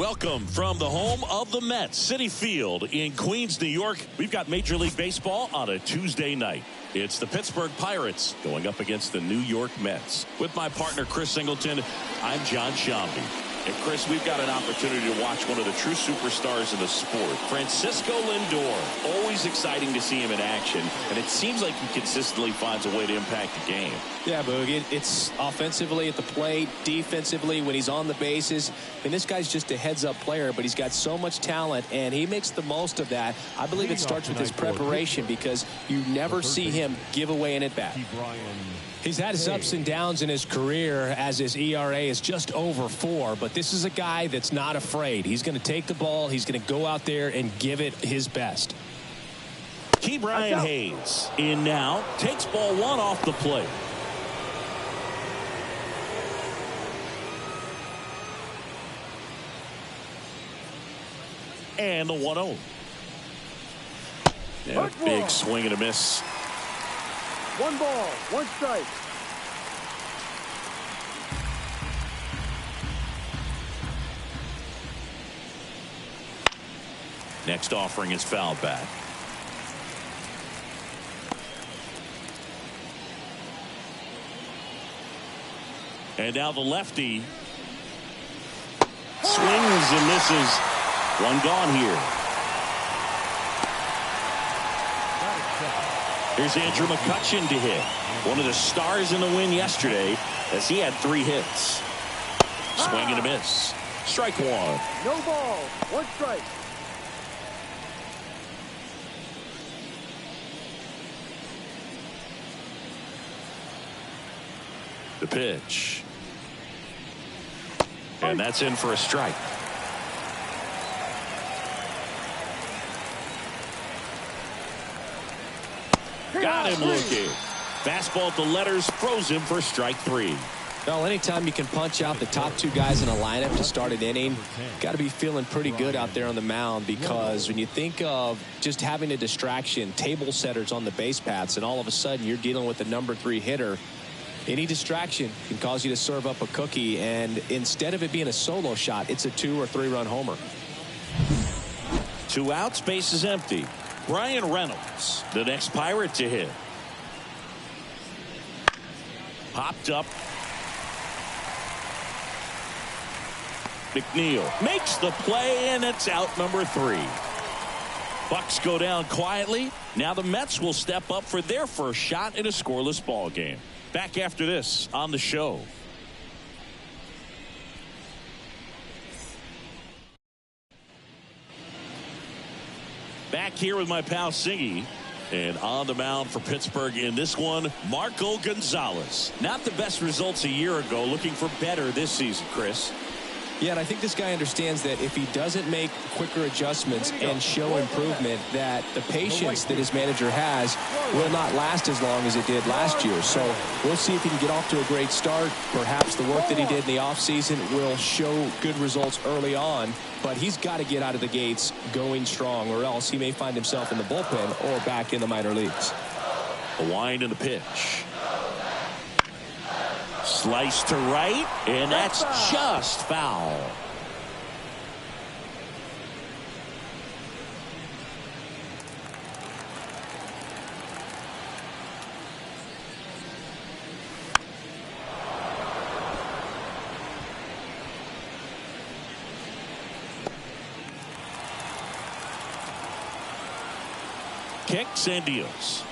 Welcome from the home of the Mets, Citi Field in Queens, New York. We've got Major League Baseball on a Tuesday night. It's the Pittsburgh Pirates going up against the New York Mets. With my partner, Chris Singleton, I'm John Shambi. And Chris, we've got an opportunity to watch one of the true superstars of the sport, Francisco Lindor. Always exciting to see him in action, and it seems like he consistently finds a way to impact the game. Yeah, Boog, it's offensively at the plate, defensively when he's on the bases. And this guy's just a heads-up player, but he's got so much talent, and he makes the most of that. I believe it starts with his preparation because you never see him give away an at-bat. He's had his ups and downs in his career as his ERA is just over 4, but this is a guy that's not afraid. He's going to take the ball. He's going to go out there and give it his best. Brian Hayes in now, takes ball 1 off the plate. And the 1-0. And a big swing and a miss. 1 ball, 1 strike. Next offering is foul back. And now the lefty swings and misses. 1 gone here. Here's Andrew McCutchen to hit. One of the stars in the win yesterday as he had 3 hits. Swing and a miss. Strike 1. No ball, 1 strike. The pitch. And that's in for a strike. Got him looking. Fastball at the letters, froze him for strike 3. Well, anytime you can punch out the top 2 guys in a lineup to start an inning, got to be feeling pretty good out there on the mound, because when you think of just having a distraction, table setters on the base paths, and all of a sudden you're dealing with the number 3 hitter, any distraction can cause you to serve up a cookie, and instead of it being a solo shot, it's a 2 or 3 run homer. 2 outs, base is empty. Brian Reynolds, the next Pirate to hit. Popped up. McNeil makes the play, and it's out number 3. Bucks go down quietly. Now the Mets will step up for their first shot in a scoreless ball game. Back after this on the show. Back here with my pal Singy. And on the mound for Pittsburgh in this one, Marco Gonzalez. Not the best results a year ago, looking for better this season, Chris. Yeah, and I think this guy understands that if he doesn't make quicker adjustments and show improvement, that the patience that his manager has will not last as long as it did last year. So we'll see if he can get off to a great start. Perhaps the work that he did in the offseason will show good results early on, but he's got to get out of the gates going strong, or else he may find himself in the bullpen or back in the minor leagues. A wind and a pitch. Slice to right, and that's just foul. Kicks and deals.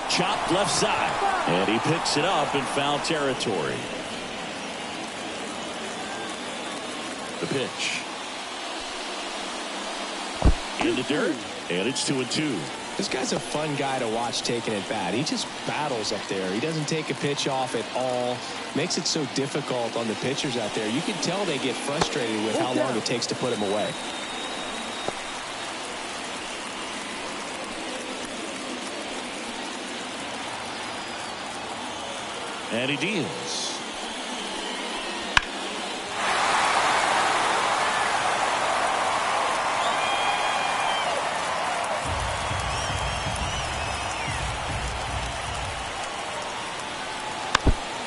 Chopped left side, and he picks it up in foul territory. The pitch. In the dirt, and it's 2-2. This guy's a fun guy to watch taking at bat. He just battles up there. He doesn't take a pitch off at all. Makes it so difficult on the pitchers out there. You can tell they get frustrated with how long it takes to put him away. And he deals.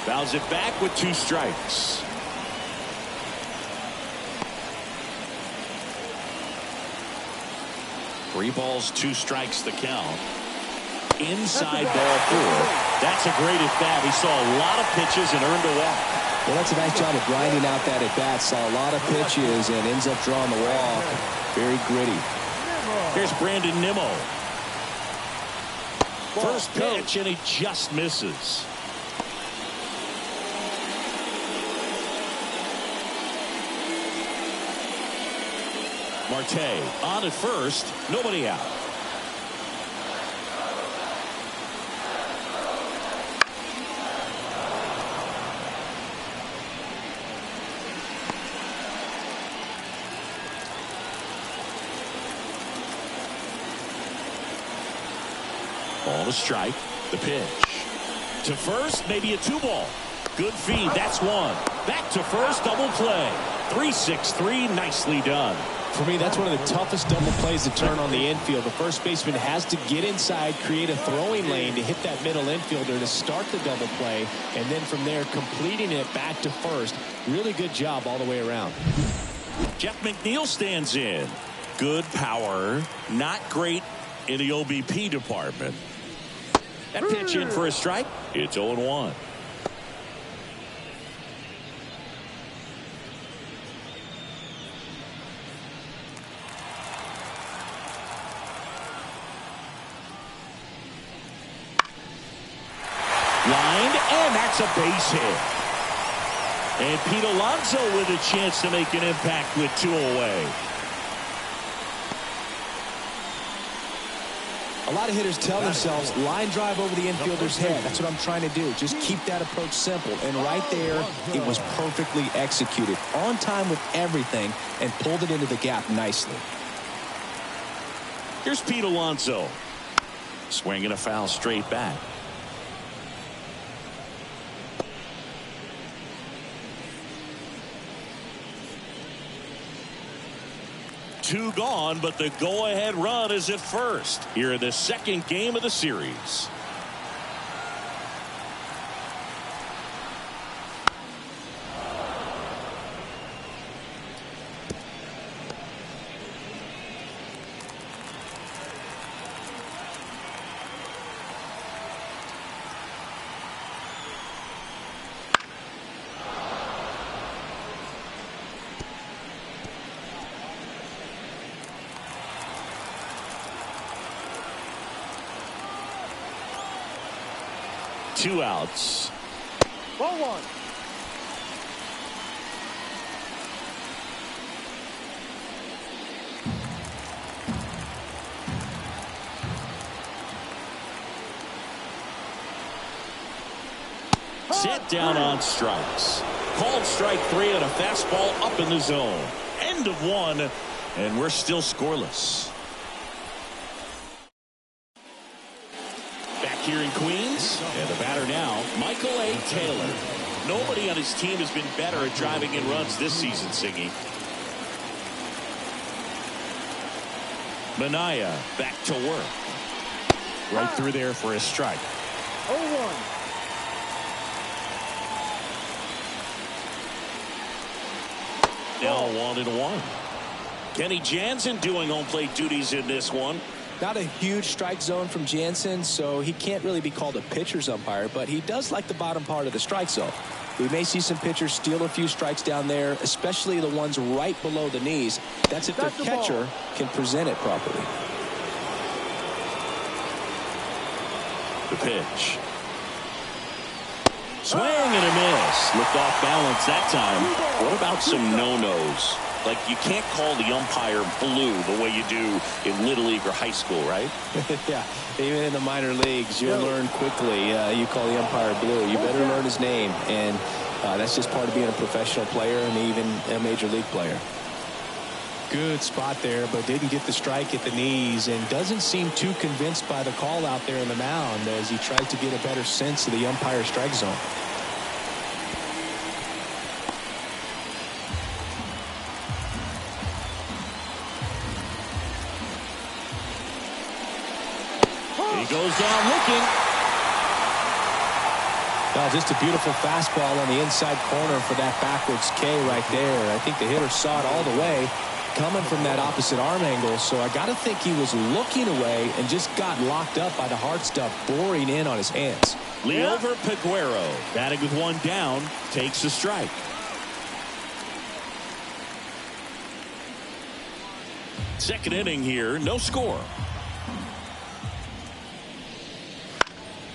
Fouls it back with 2 strikes. 3 balls, 2 strikes the count. Inside ball 4. That's a great at bat. He saw a lot of pitches and earned a walk. Well, that's a nice job of grinding out that at bat. Saw a lot of pitches and ends up drawing the walk. Very gritty. Here's Brandon Nimmo. First pitch, and he just misses. Marte on at first, nobody out. Ball to strike. The pitch to first, maybe a 2-ball. Good feed. That's 1. Back to first, double play. 3-6-3, nicely done. For me, that's one of the toughest double plays to turn on the infield. The first baseman has to get inside, create a throwing lane to hit that middle infielder to start the double play, and then from there completing it back to first. Really good job all the way around. Jeff McNeil stands in. Good power, not great in the OBP department. That pitch in for a strike. It's 0-1. Lined, and that's a base hit. And Pete Alonso with a chance to make an impact with 2 away. A lot of hitters tell themselves line drive over the infielder's head. That's what I'm trying to do. Just keep that approach simple. And right there, it was perfectly executed. On time with everything and pulled it into the gap nicely. Here's Pete Alonso. Swinging a foul straight back. Two gone, but the go-ahead run is at first here in the second game of the series. Two outs. Ball 1. Set down on strikes. Called strike 3 on a fastball up in the zone. End of 1, and we're still scoreless. Here in Queens, and the batter now, Michael A. Taylor. Nobody on his team has been better at driving in runs this season, Siggy. Minaya back to work. Right through there for a strike. 0-1. Now 1-1. Kenny Jansen doing home plate duties in this one. Not a huge strike zone from Jansen, so he can't really be called a pitcher's umpire, but he does like the bottom part of the strike zone. We may see some pitchers steal a few strikes down there, especially the ones right below the knees. That's if their catcher can present it properly. The pitch. Swing and a miss. Looked off balance that time. What about some no-nos? Like, you can't call the umpire blue the way you do in Little League or high school, right? Yeah, even in the minor leagues, you'll learn quickly. You call the umpire blue. You better learn his name, and that's just part of being a professional player and even a major league player. Good spot there, but didn't get the strike at the knees and doesn't seem too convinced by the call out there in the mound as he tries to get a better sense of the umpire strike zone. He goes down looking. Just a beautiful fastball on the inside corner for that backwards K right there. I think the hitter saw it all the way coming from that opposite arm angle, so I got to think he was looking away and just got locked up by the hard stuff boring in on his hands. Leover Peguero, batting with one down, takes a strike. Second inning here, no score.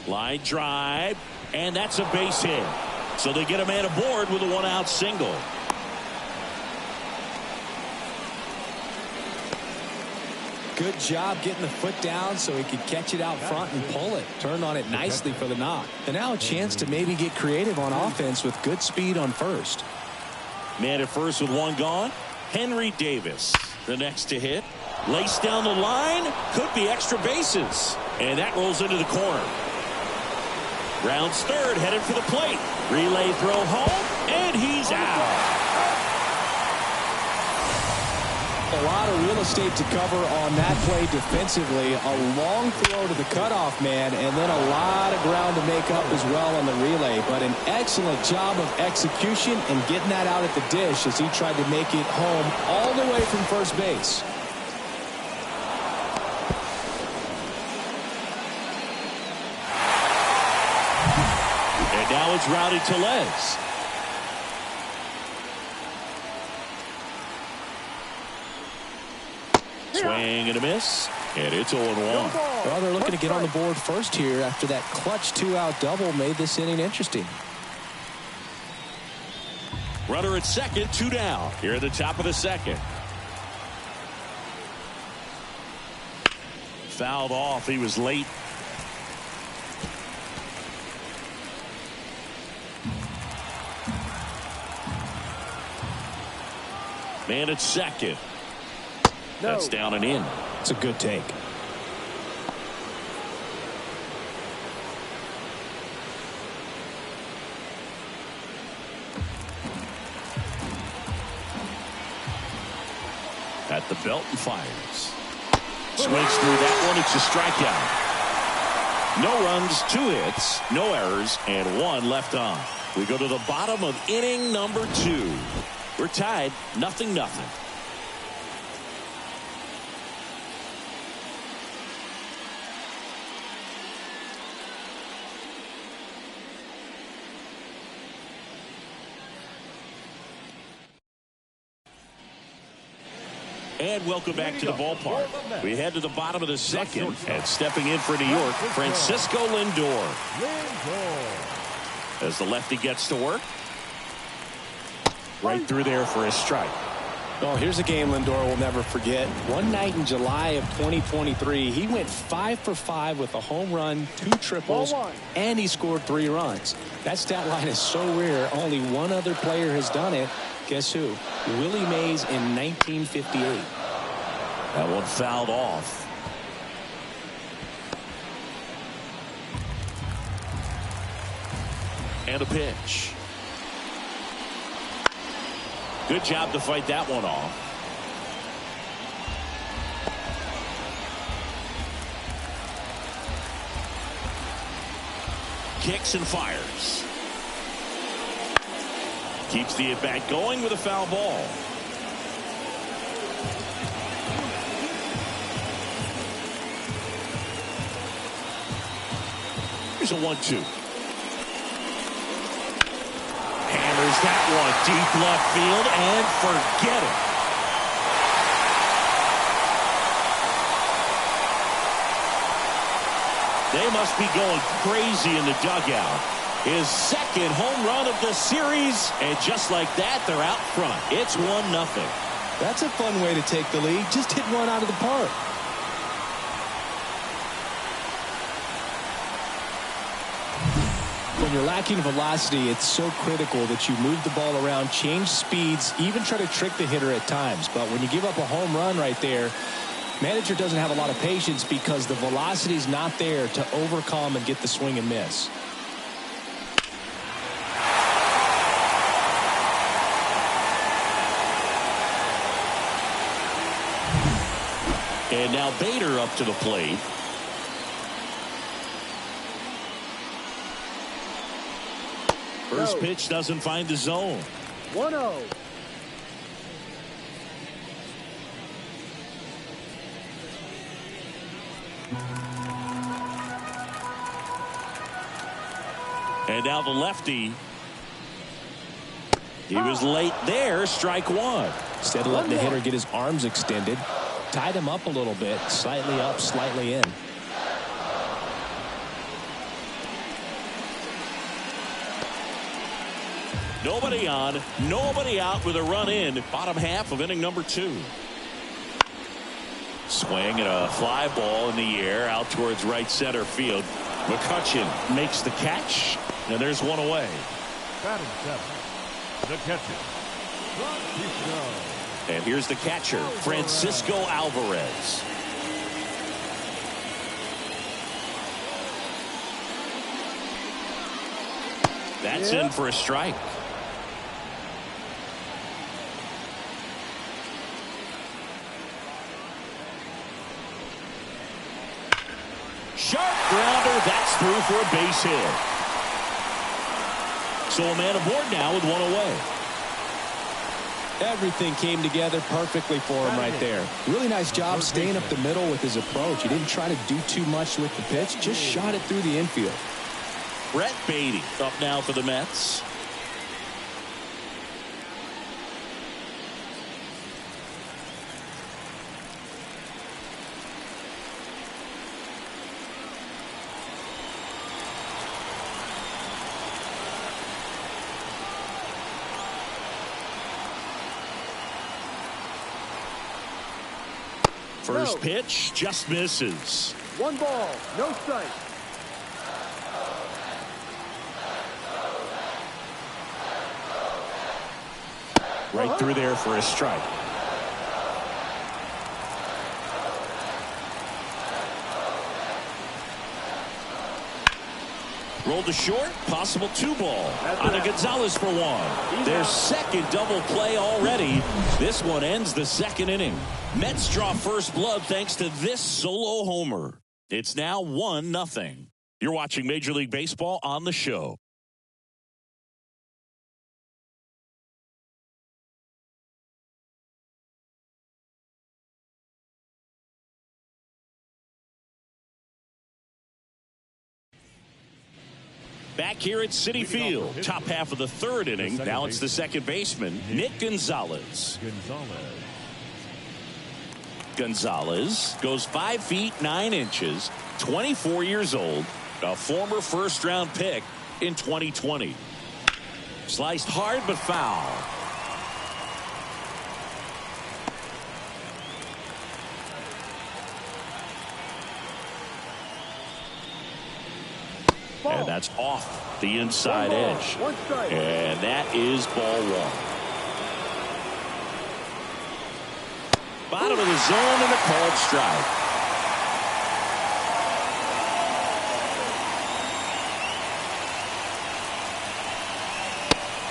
Line drive, and that's a base hit. So they get a man aboard with a one-out single. Good job getting the foot down so he could catch it out front and pull it. Turned on it nicely for the knock. And now a chance to maybe get creative on offense with good speed on first. Man at first with one gone. Henry Davis, the next to hit. Laced down the line. Could be extra bases. And that rolls into the corner. Rounds third, headed for the plate. Relay throw home, and he's out. A lot of real estate to cover on that play defensively. A long throw to the cutoff man, and then a lot of ground to make up as well on the relay. But an excellent job of execution and getting that out at the dish as he tried to make it home all the way from first base. And now it's Rowdy Tellez. Swing and a miss, and it's 0-1. Well, they're looking to get on the board first here after that clutch two-out double made this inning interesting. Runner at second, 2 down. Here at the top of the second. Fouled off. He was late. Man at second. That's down and in. It's a good take. At the belt and fires. Swings through that one. It's a strikeout. No runs, 2 hits, no errors, and 1 left on. We go to the bottom of inning number 2. We're tied, 0-0. And welcome back to the ballpark. We head to the bottom of the second, and stepping in for New York, Francisco Lindor. As the lefty gets to work. Right through there for a strike. Oh, here's a game Lindor will never forget. One night in July of 2023, he went 5 for 5 with a home run, 2 triples, and he scored 3 runs. That stat line is so rare, only one other player has done it. Guess who? Willie Mays in 1958. That one fouled off. And a pitch. Good job to fight that one off. Kicks and fires. Keeps the at-bat going with a foul ball. Here's a 1-2. Hammers that one deep left field and forget it. They must be going crazy in the dugout. His second home run of the series, and just like that, they're out front. It's 1-0. That's a fun way to take the lead. Just hit one out of the park. When you're lacking velocity, it's so critical that you move the ball around, change speeds, even try to trick the hitter at times. But when you give up a home run right there, manager doesn't have a lot of patience because the velocity's not there to overcome and get the swing and miss. And now Bader up to the plate. First pitch doesn't find the zone. 1-0. And now the lefty. He was late there. Strike one. Instead of letting the hitter get his arms extended, tied him up a little bit. Slightly up, slightly in. Nobody on, nobody out with a run in. Bottom half of inning number 2. Swing and a fly ball in the air out towards right center field. McCutchen makes the catch, and there's one away. Batting 7, the catcher, Francisco. And here's the catcher, Francisco Alvarez. That's in for a strike. Sharp grounder. That's through for a base hit. So a man aboard now with one away. Everything came together perfectly for him right there. Really nice job staying up the middle with his approach. He didn't try to do too much with the pitch. Just shot it through the infield. Brett Beatty up now for the Mets. First pitch just misses. 1 ball, no strike. Right through there for a strike. Rolled to short, possible 2 ball. On to Gonzalez for 1. Their second double play already. This one ends the second inning. Mets draw first blood thanks to this solo homer. It's now 1-0. You're watching Major League Baseball on the show. Back here at Citi Field, top half of the third inning. Now it's the second baseman, Nick Gonzalez. Gonzalez goes 5 feet 9 inches, 24 years old, a former first-round pick in 2020. Sliced hard but foul. And that's off the inside edge. And that is ball 1. Bottom of the zone and a called strike.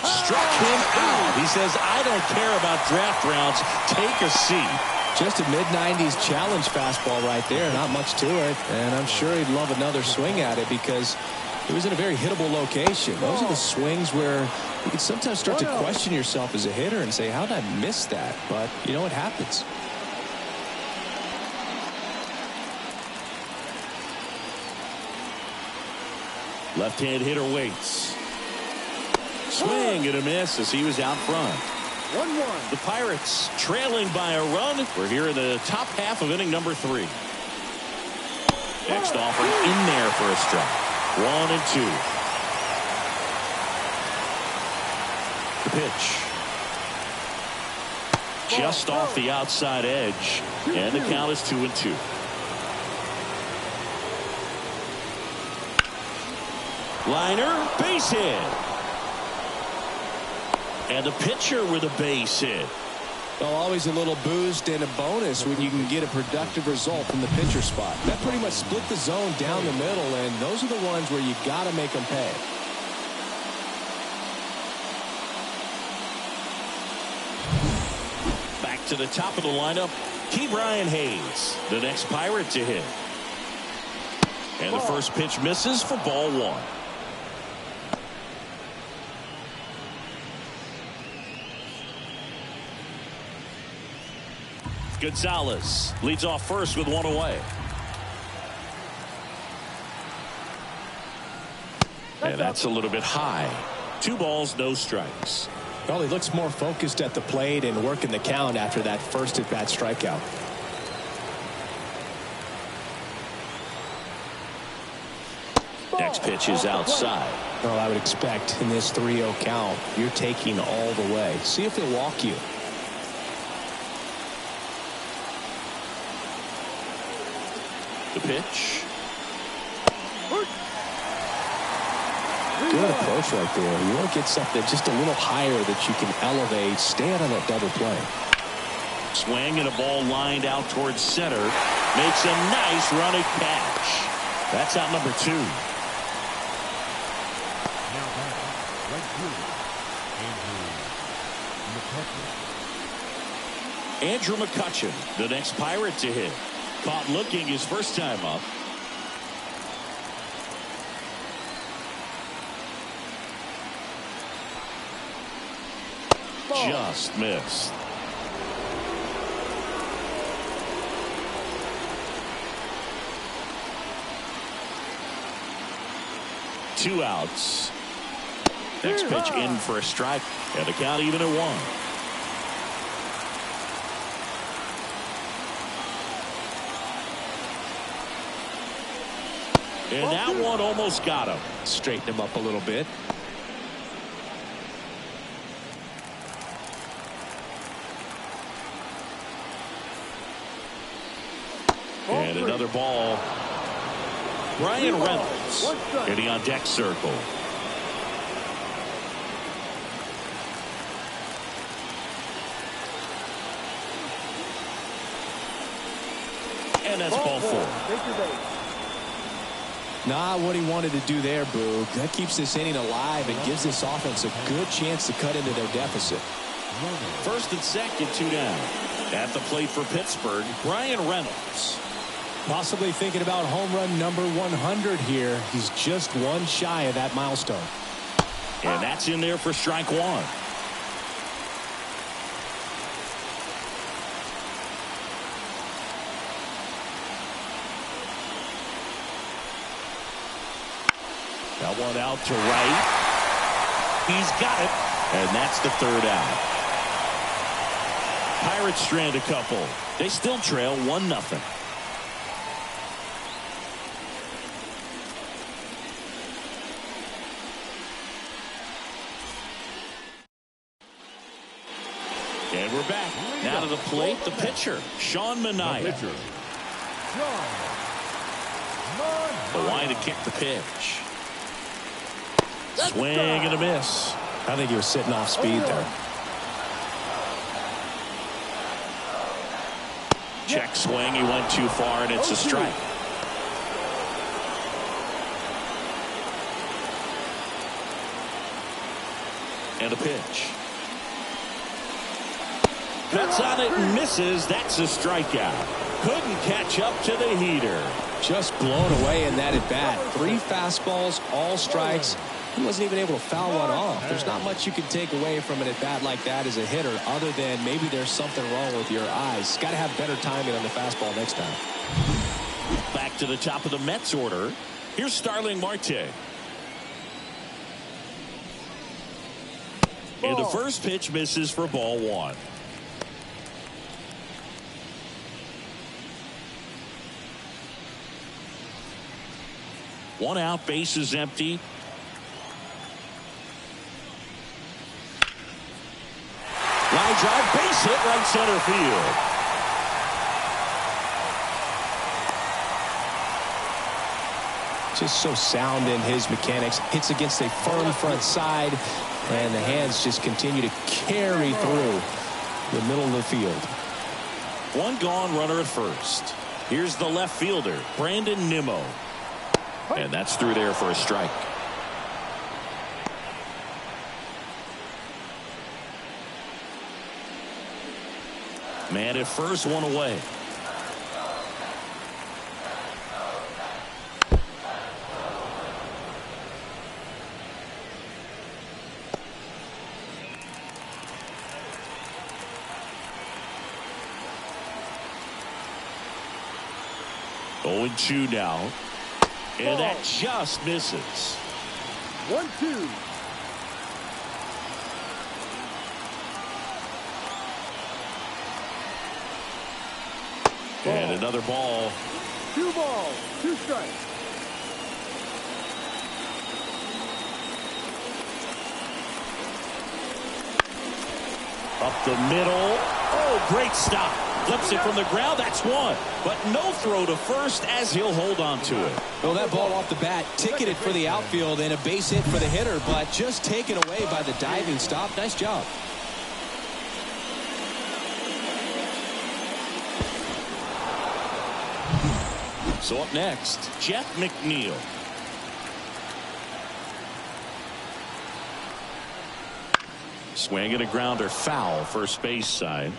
Struck him out. He says, I don't care about draft rounds. Take a seat. Just a mid-90s challenge fastball right there. Not much to it. And I'm sure he'd love another swing at it because it was in a very hittable location. Those are the swings where you can sometimes start to question yourself as a hitter and say, how did I miss that? But, you know, it happens. Left-hand hitter waits. Swing and a miss as he was out front. 1-1. The Pirates trailing by a run. We're here in the top half of inning number 3. Next offering in there for a strike. 1-2. The pitch. Just off the outside edge. And the count is 2-2. Liner, base hit. And the pitcher with a base hit. Well, always a little boost and a bonus when you can get a productive result from the pitcher spot. That pretty much split the zone down the middle, and those are the ones where you got to make them pay. Back to the top of the lineup, Ke'Bryan Hayes, the next Pirate to hit. And the first pitch misses for ball 1. Gonzalez leads off first with 1 away. And that's a little bit high. 2 balls, no strikes. Well, he looks more focused at the plate and working the count after that first at-bat strikeout. Next pitch is outside. Well, I would expect in this 3-0 count, you're taking all the way. See if he'll walk you. The pitch. Good approach right there. You want to get something just a little higher that you can elevate. Stay out of that double play. Swing and a ball lined out towards center. Makes a nice running catch. That's out number 2. Now back, right fielder, Andrew McCutcheon. Andrew McCutcheon, the next Pirate to hit. Caught looking his first time up. Just missed. Two outs. Next pitch in for a strike. And the count even at 1. And that one almost got him. Straighten him up a little bit. And another ball. Brian Reynolds getting on deck circle. And that's ball 4. Not what he wanted to do there, Boog. That keeps this inning alive and gives this offense a good chance to cut into their deficit. First and second, 2 down. At the plate for Pittsburgh, Brian Reynolds. Possibly thinking about home run number 100 here. He's just one shy of that milestone. And that's in there for strike 1. That one out to right. He's got it. And that's the 3rd out. Pirates strand a couple. They still trail 1-0. And we're back. Now to the plate, the pitcher, Sean Manaea. The line to kick the pitch. Swing and a miss. I think he was sitting off speed there. Check swing. He went too far, and it's a strike. And a pitch. Cuts on it and misses. That's a strikeout. Couldn't catch up to the heater. Just blown away in that at bat. 3 fastballs, all strikes. He wasn't even able to foul one off. There's not much you can take away from an at bat like that as a hitter, other than maybe there's something wrong with your eyes. Got to have better timing on the fastball next time. Back to the top of the Mets order. Here's Starling Marte. And the first pitch misses for ball 1. One out, base is empty. Line drive, base hit, right center field. Just so sound in his mechanics. Hits against a firm front side, and the hands just continue to carry through the middle of the field. One gone, runner at first. Here's the left fielder, Brandon Nimmo. And that's through there for a strike. Man at first, one away. Oh, 0-2 now. And that just misses. 1-2. And another ball. 2 balls, 2 strikes. Up the middle. Oh, great stop. Flips it from the ground. That's one. But no throw to first as he'll hold on to it. Well, that ball off the bat ticketed for the outfield and a base hit for the hitter, but just taken away by the diving stop. Nice job. So up next, Jeff McNeil. Swing and a grounder, foul, first base side.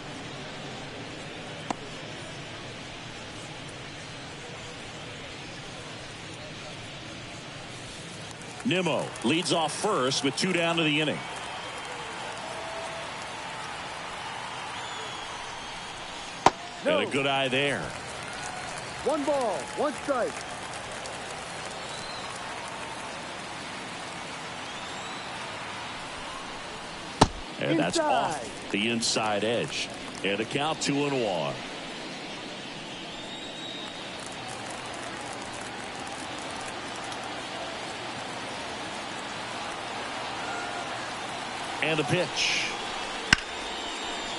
Nimmo leads off first with 2 down to the inning. No. And a good eye there. 1 ball, 1 strike. And that's Inside. off the inside edge. And a count 2-1. And a pitch.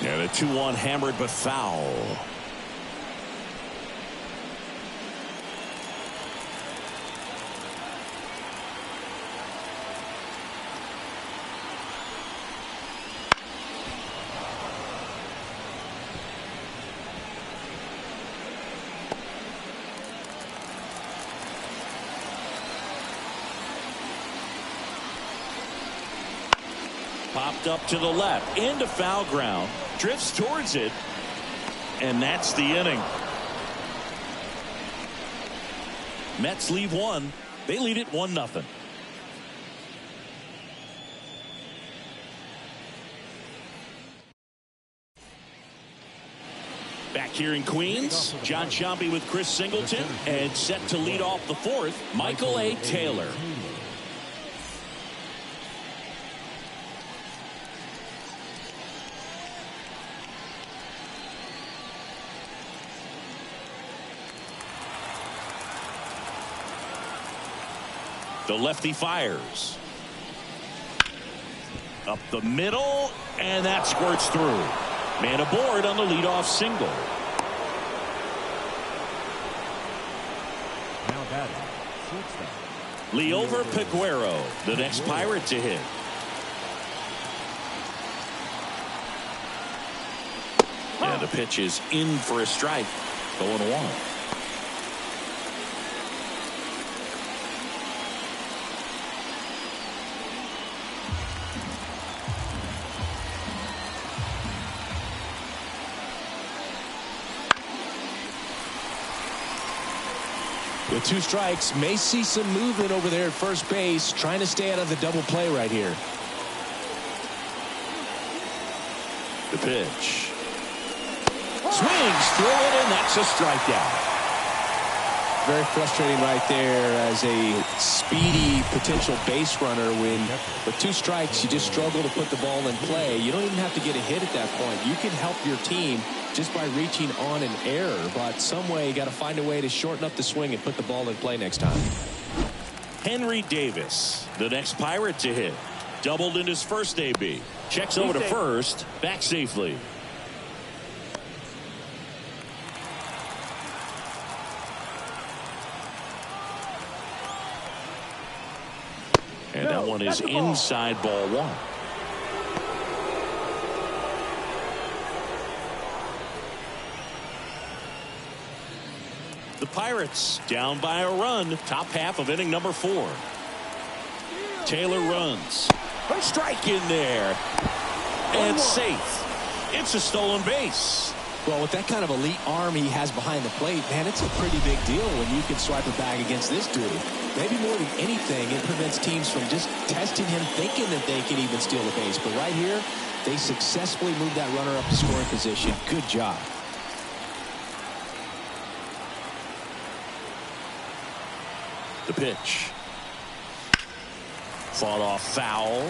And a 2-1 hammered but foul. Popped up to the left into foul ground, drifts towards it, and that's the inning. Mets leave 1. They lead it 1-0. Back here in Queens, John Sciambi with Chris Singleton, and set to lead off the 4th, Michael A. Taylor. The lefty fires. Up the middle, and that squirts through. Man aboard on the leadoff single. Now batting, shortstop. Liover Peguero, the next Pirate to hit. And the pitch is in for a strike. 0-1. With 2 strikes, may see some movement over there at first base, trying to stay out of the double play right here. The pitch. Swings through it, and that's a strikeout. Very frustrating right there as a speedy potential base runner. When with 2 strikes, you just struggle to put the ball in play. You don't even have to get a hit at that point. You can help your team just by reaching on an error, but some way you got to find a way to shorten up the swing and put the ball in play next time. Henry Davis, the next Pirate to hit. Doubled in his first AB. Checks over to first, back safely. And that one is inside ball 1. The Pirates down by a run, top half of inning number 4. Taylor runs. A strike in there. And safe. It's a stolen base. Well, with that kind of elite arm he has behind the plate, man, it's a pretty big deal when you can swipe it back against this dude. Maybe more than anything, it prevents teams from just testing him, thinking that they can even steal the base. But right here, they successfully moved that runner up to scoring position. Good job. The pitch. Fought off foul.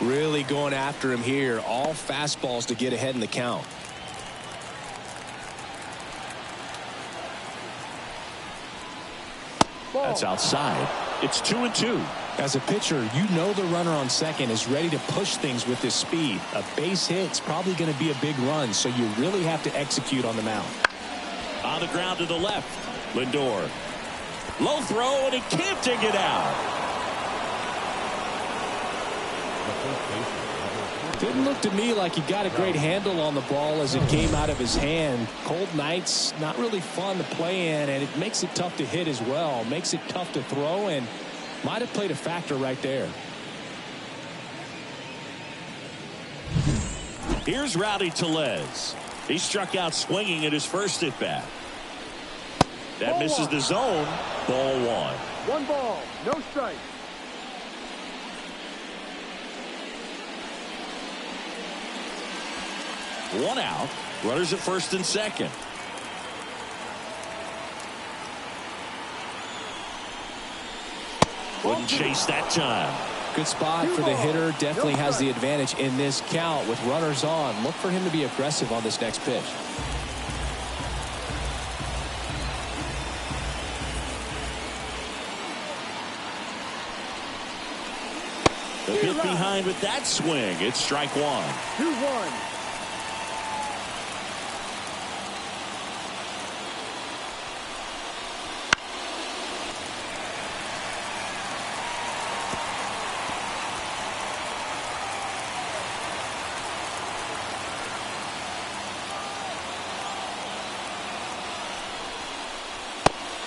Really going after him here. All fastballs to get ahead in the count. That's outside. It's 2-2. As a pitcher, you know the runner on second is ready to push things with his speed. A base hit's probably going to be a big run, so you really have to execute on the mound. On the ground to the left. Lindor. Low throw, and he can't dig it out. Didn't look to me like he got a great handle on the ball as it came out of his hand. Cold nights, not really fun to play in, and it makes it tough to hit as well. Makes it tough to throw, and might have played a factor right there. Here's Rowdy Tellez. He struck out swinging at his first at bat. That Ball misses one. the zone. Ball one. 1 ball, no strike. One out. Runners at first and second. Wouldn't chase that time. Good spot for the hitter. Definitely has the advantage in this count with runners on. Look for him to be aggressive on this next pitch. The hit behind with that swing. It's strike one. 2-1.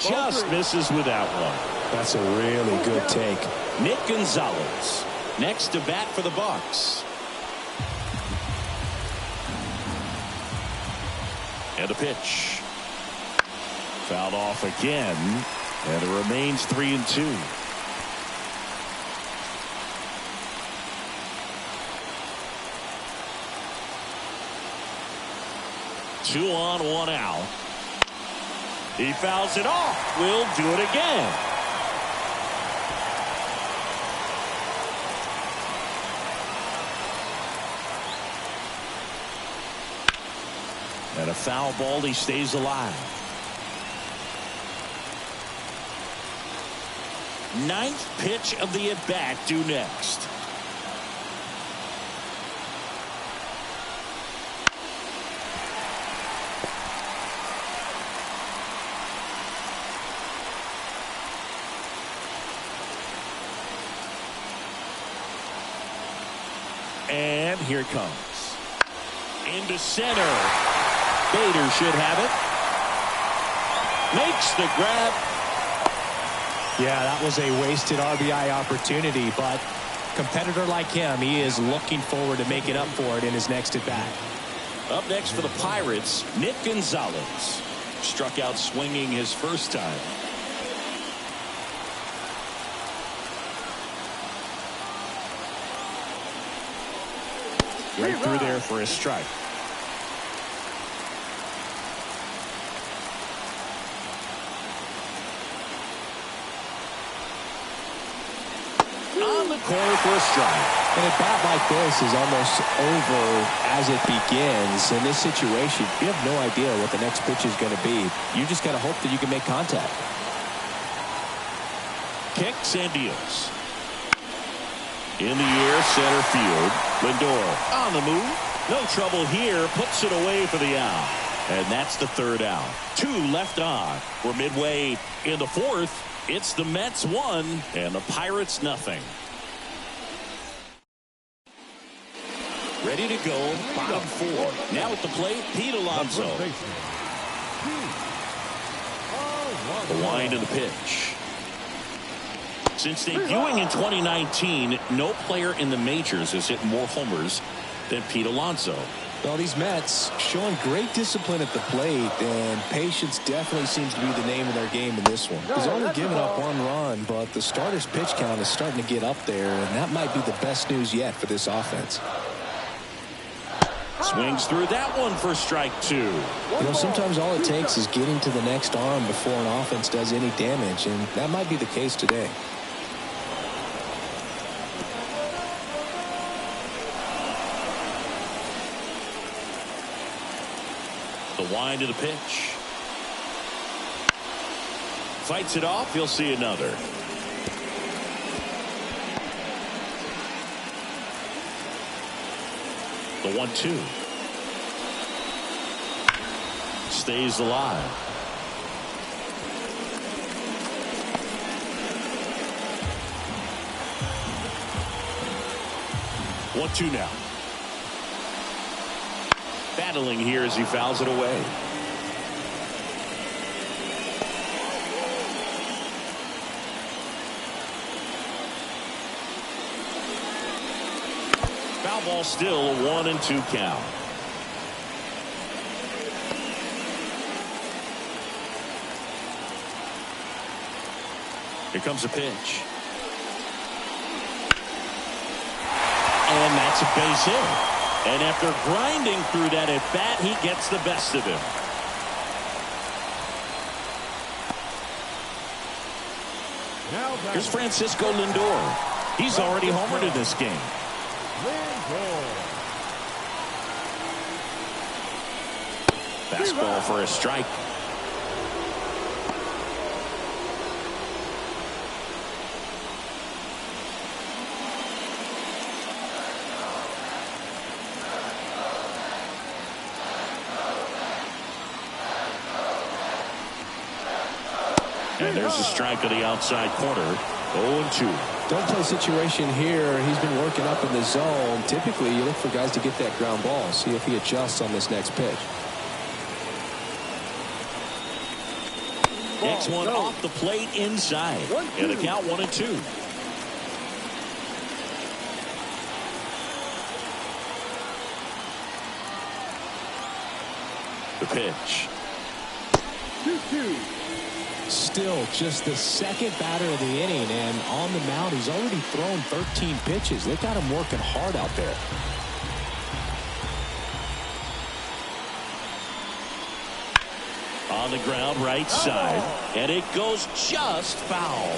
Just misses with that one. That's a really good take. Nick Gonzalez next to bat for the Bucks. And a pitch. Fouled off again, and it remains 3-2. Two on, one out. He fouls it off. We'll do it again. And a foul ball. He stays alive. Ninth pitch of the at-bat due next. And here it comes. Into center. Bader should have it. Makes the grab. Yeah, that was a wasted RBI opportunity, but competitor like him, he is looking forward to making up for it in his next at bat. Up next for the Pirates, Nick Gonzalez. Struck out swinging his first time. Right through there for a strike. On the corner for a strike. And a bat like this is almost over as it begins. In this situation, you have no idea what the next pitch is going to be. You just got to hope that you can make contact. Kicks and deals. In the air, center field. Lindor on the move. No trouble here. Puts it away for the out. And that's the third out. Two left on. We're midway in the fourth. It's the Mets 1 and the Pirates nothing. Ready to go. Bottom four. Now at the plate, Pete Alonso. The wind of the pitch. Since debuting in 2019, no player in the majors has hit more homers than Pete Alonso. Well, these Mets showing great discipline at the plate, and patience definitely seems to be the name of their game in this one. He's only given up one run, but the starter's pitch count is starting to get up there, and that might be the best news yet for this offense. Swings through that one for strike two. You know, sometimes all it takes is getting to the next arm before an offense does any damage, and that might be the case today. wind of the pitch. Fights it off. He'll see another. The 1-2. Stays alive. One, two now. Battling here as he fouls it away. Foul ball, still a 1-2 count. Here comes a pitch. And that's a base hit. And after grinding through that at bat, he gets the best of him. Here's Francisco Lindor. He's already homered in this game. Fastball for a strike. And there's a strike on the outside corner. 0-2. Don't play situation here. He's been working up in the zone. Typically, you look for guys to get that ground ball. See if he adjusts on this next pitch. Next one off the plate inside. And the count 1-2. The pitch. 2-2. Still just the second batter of the inning, and on the mound he's already thrown 13 pitches. They've got him working hard out there. On the ground, right side, and it goes just foul.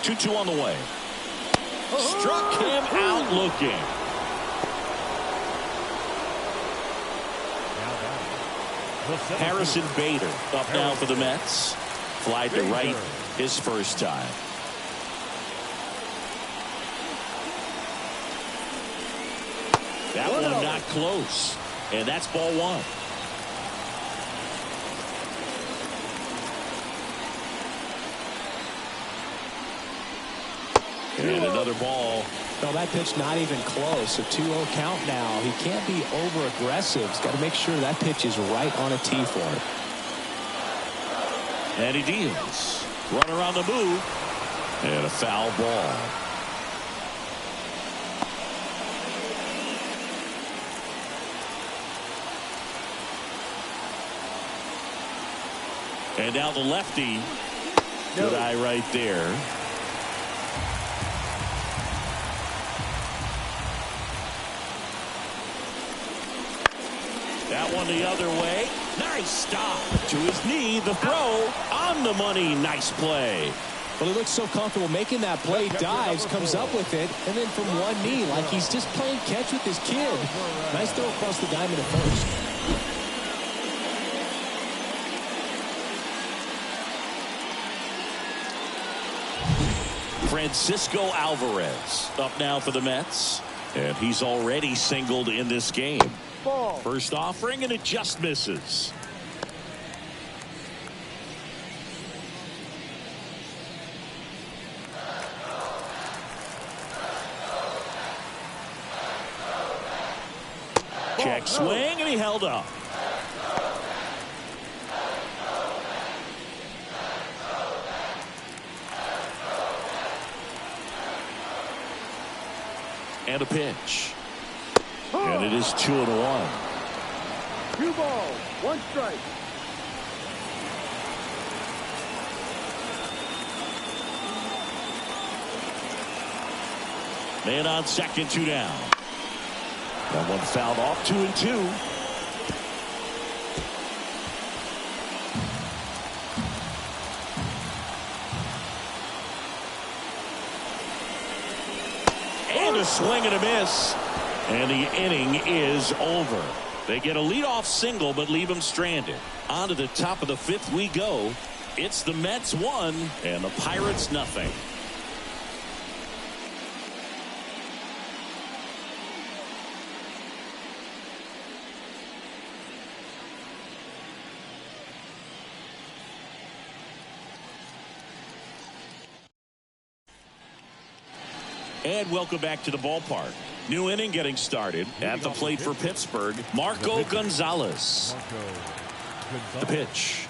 Two on the way. Struck him out looking. Harrison Bader up now for the Mets. Fly to right his first time. That one not close. And that's ball one. And another ball. No, that pitch not even close. A 2-0 count now. He can't be over aggressive. He's got to make sure that pitch is right on a tee for him. And he deals. Runner on the move. And a foul ball. And now the lefty. Good eye right there. That one the other way. Nice stop. To his knee. The throw on the money. Nice play. Well, he looks so comfortable making that play. Dives, comes up with it, and then from one knee, like he's just playing catch with his kid. Nice throw across the diamond at first. Francisco Alvarez up now for the Mets. And he's already singled in this game. First offering, and it just misses. Check swing, and he held up. And a pitch. And it is 2-1. 2 balls, 1 strike. Man on second, 2 down. That one fouled off. 2-2. a swing and a miss. And the inning is over. They get a leadoff single but leave him stranded. On to the top of the fifth we go. It's the Mets 1 and the Pirates nothing. And welcome back to the ballpark. New inning getting started. At the plate for Pittsburgh, Marco Gonzalez. The pitch.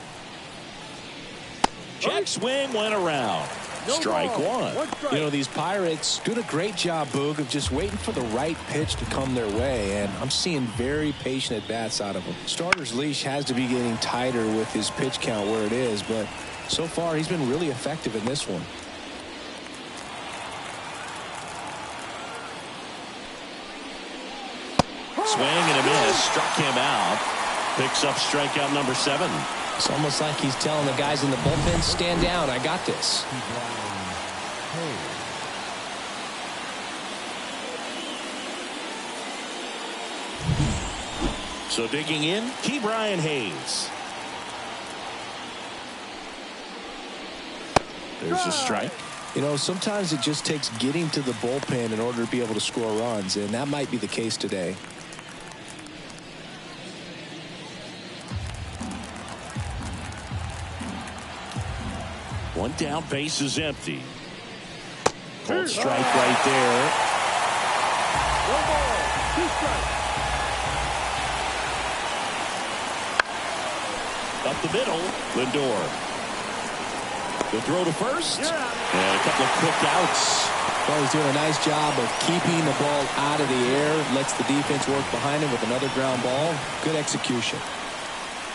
Check swing went around. Strike one. You know, these Pirates doing a great job, Boog, of just waiting for the right pitch to come their way, and I'm seeing very patient at-bats out of them. Starter's leash has to be getting tighter with his pitch count where it is, but so far he's been really effective in this one. Swing and a miss. Struck him out. Picks up strikeout number 7. It's almost like he's telling the guys in the bullpen, stand down, I got this. So digging in, Ke'Bryan Hayes. There's a strike. You know, sometimes it just takes getting to the bullpen in order to be able to score runs, and that might be the case today. One down, base is empty. Called strike right there. 1 ball, 2 strikes. Up the middle, Lindor. The throw to first. And a couple of quick outs. Well, he's doing a nice job of keeping the ball out of the air. Lets the defense work behind him with another ground ball. Good execution.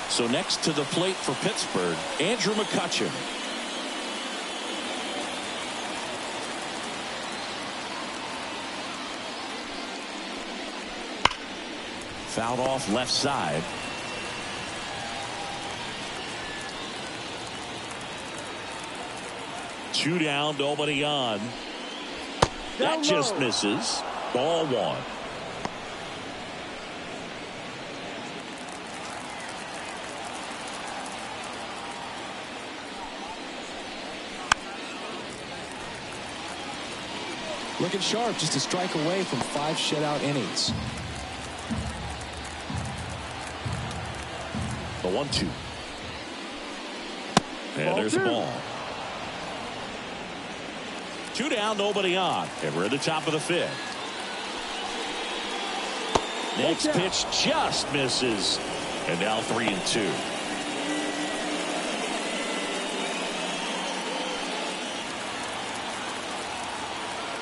So next to the plate for Pittsburgh, Andrew McCutchen. Fouled off left side. Two down, nobody on. That just misses. Ball 1. Looking sharp, just a strike away from 5 shutout innings. The 1-2. And there's a ball. 2 down, nobody on. And we're at the top of the 5th. Next pitch just misses. And now 3-2.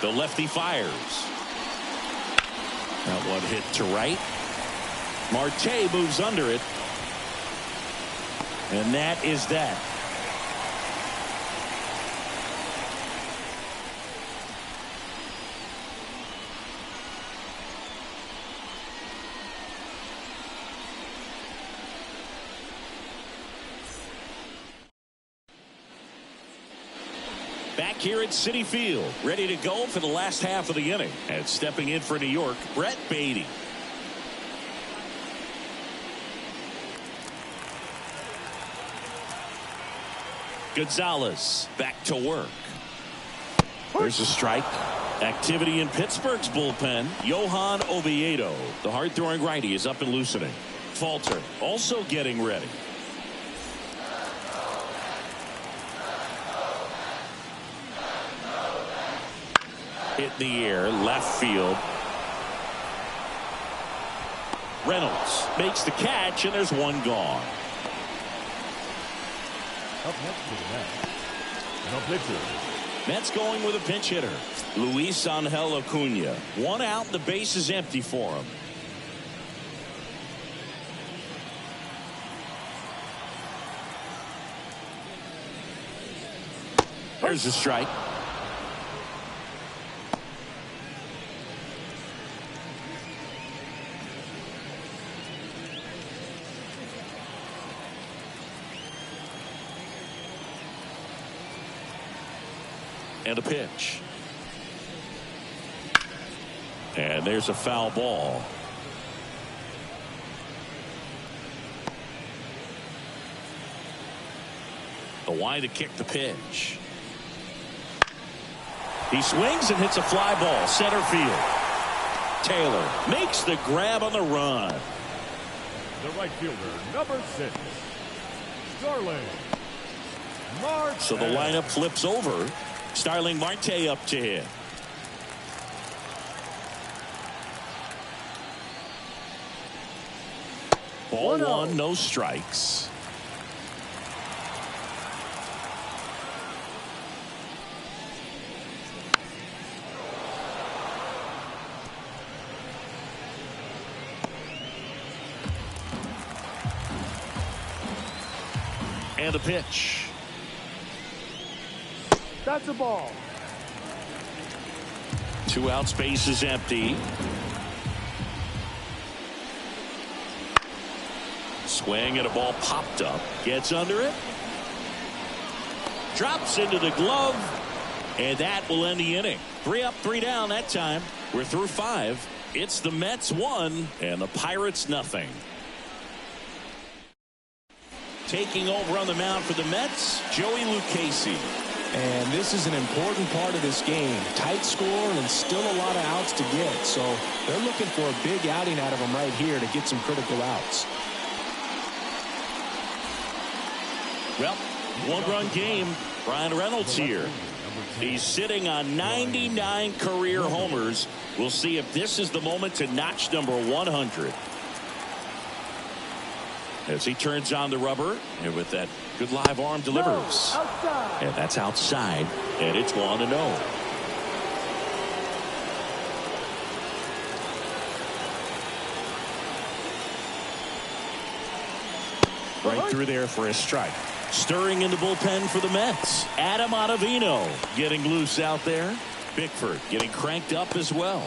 The lefty fires. That one hit to right. Marte moves under it. And that is that. Back here at Citi Field, ready to go for the last half of the inning. And stepping in for New York, Brett Beatty. Gonzalez back to work. There's a strike. Activity in Pittsburgh's bullpen. Johan Oviedo, the hard-throwing righty, is up and loosening. Falter also getting ready. Hit in the air, left field. Reynolds makes the catch, and there's one gone. Up next to the Mets. No pitcher. Mets going with a pinch hitter. Luis Angel Acuna. 1 out, the base is empty for him. There's a strike. And a pitch. And there's a foul ball. The wide to kick the pitch. He swings and hits a fly ball center field. Taylor makes the grab on the run. The right fielder, number 6, Starling Marte. So the lineup flips over. Starling Marte up to hit. Ball 1, no strikes. And a pitch. That's a ball. 2 out, space is empty. Swing and a ball popped up. Gets under it. Drops into the glove. And that will end the inning. 3 up, 3 down that time. We're through 5. It's the Mets 1 and the Pirates nothing. Taking over on the mound for the Mets, Joey Lucchesi. And this is an important part of this game. Tight score and still a lot of outs to get. So they're looking for a big outing out of him right here to get some critical outs. Well, 1-run game. Brian Reynolds here. He's sitting on 99 career homers. We'll see if this is the moment to notch number 100. As he turns on the rubber, and with that good live arm delivers. And that's outside, and it's 1-0. Right through there for a strike. Stirring in the bullpen for the Mets. Adam Ottavino getting loose out there. Bickford getting cranked up as well.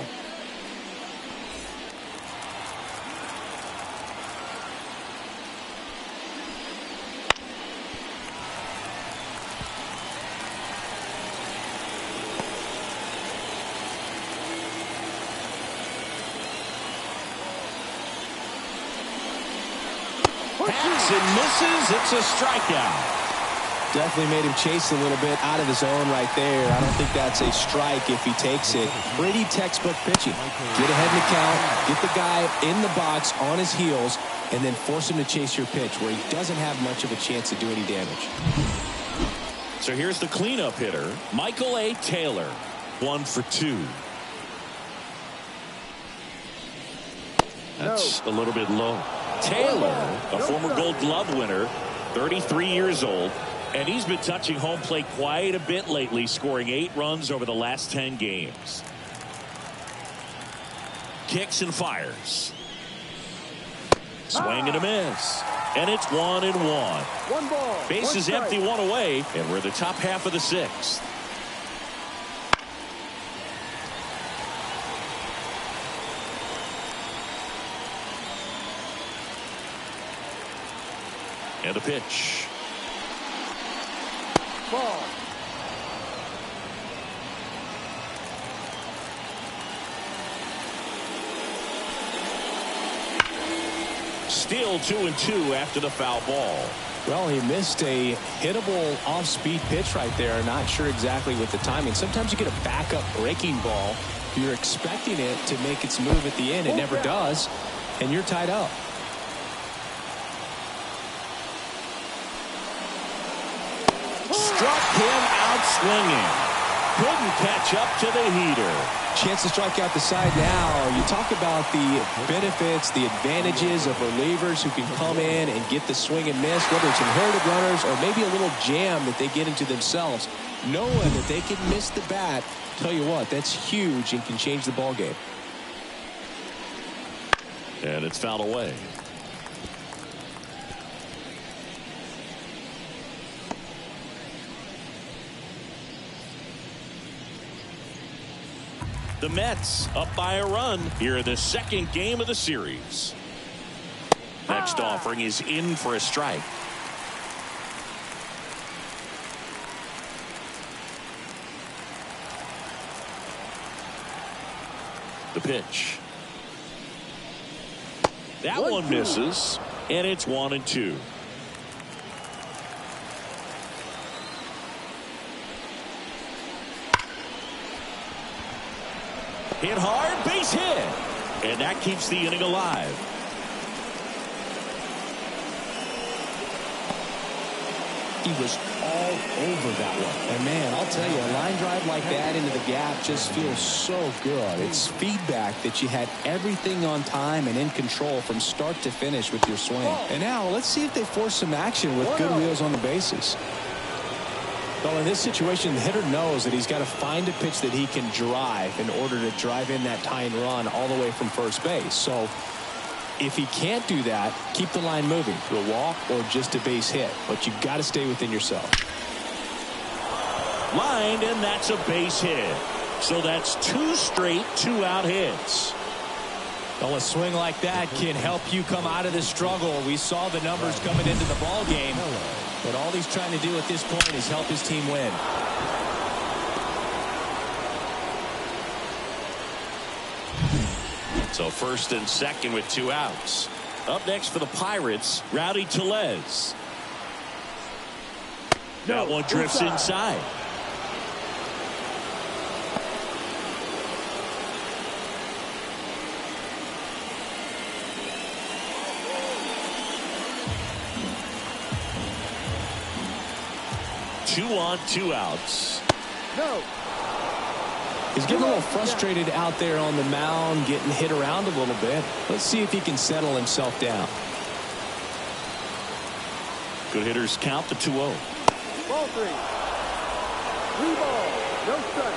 Hacks and misses. It's a strikeout. Definitely made him chase a little bit out of the zone right there. I don't think that's a strike if he takes it. Pretty textbook pitching. Get ahead in the count, get the guy in the box on his heels, and then force him to chase your pitch where he doesn't have much of a chance to do any damage. So here's the cleanup hitter, Michael A. Taylor. 1 for 2. That's a little bit low. Taylor, a former Gold Glove winner, 33 years old, and he's been touching home plate quite a bit lately, scoring 8 runs over the last 10 games. Kicks and fires. Swing and a miss. And it's 1-1. 1 ball. Bases empty, 1 away, and we're in the top half of the 6th. And a pitch. Ball. Still 2-2 after the foul ball. Well, he missed a hittable off-speed pitch right there. Not sure exactly with the timing. Sometimes you get a backup breaking ball. You're expecting it to make its move at the end. It never does, and you're tied up. Struck him out swinging. Couldn't catch up to the heater. Chance to strike out the side now. You talk about the benefits, the advantages of relievers who can come in and get the swing and miss, whether it's inherited runners or maybe a little jam that they get into themselves. Knowing that they can miss the bat, tell you what, that's huge and can change the ball game. And it's fouled away. The Mets up by a run here in the second game of the series. Next offering is in for a strike. The pitch. That one misses, and it's 1-2. Hit hard, base hit, and that keeps the inning alive. He was all over that one. And man, I'll tell you, a line drive like that into the gap just feels so good. It's feedback that you had everything on time and in control from start to finish with your swing. And now let's see if they force some action with good wheels on the bases. Well, in this situation, the hitter knows that he's got to find a pitch that he can drive in order to drive in that tying run all the way from first base. So if he can't do that, keep the line moving to a walk or just a base hit. But you've got to stay within yourself. Lined, and that's a base hit. So that's 2 straight 2-out hits. Well, a swing like that can help you come out of the struggle. We saw the numbers coming into the ball game. But all he's trying to do at this point is help his team win. So first and second with 2 outs. Up next for the Pirates, Rowdy Tellez. That one drifts inside. Two on, 2 outs. No. He's getting a little frustrated out there on the mound, getting hit around a little bit. Let's see if he can settle himself down. Good hitters count to 2-0. Ball 3. 3 balls. No strike.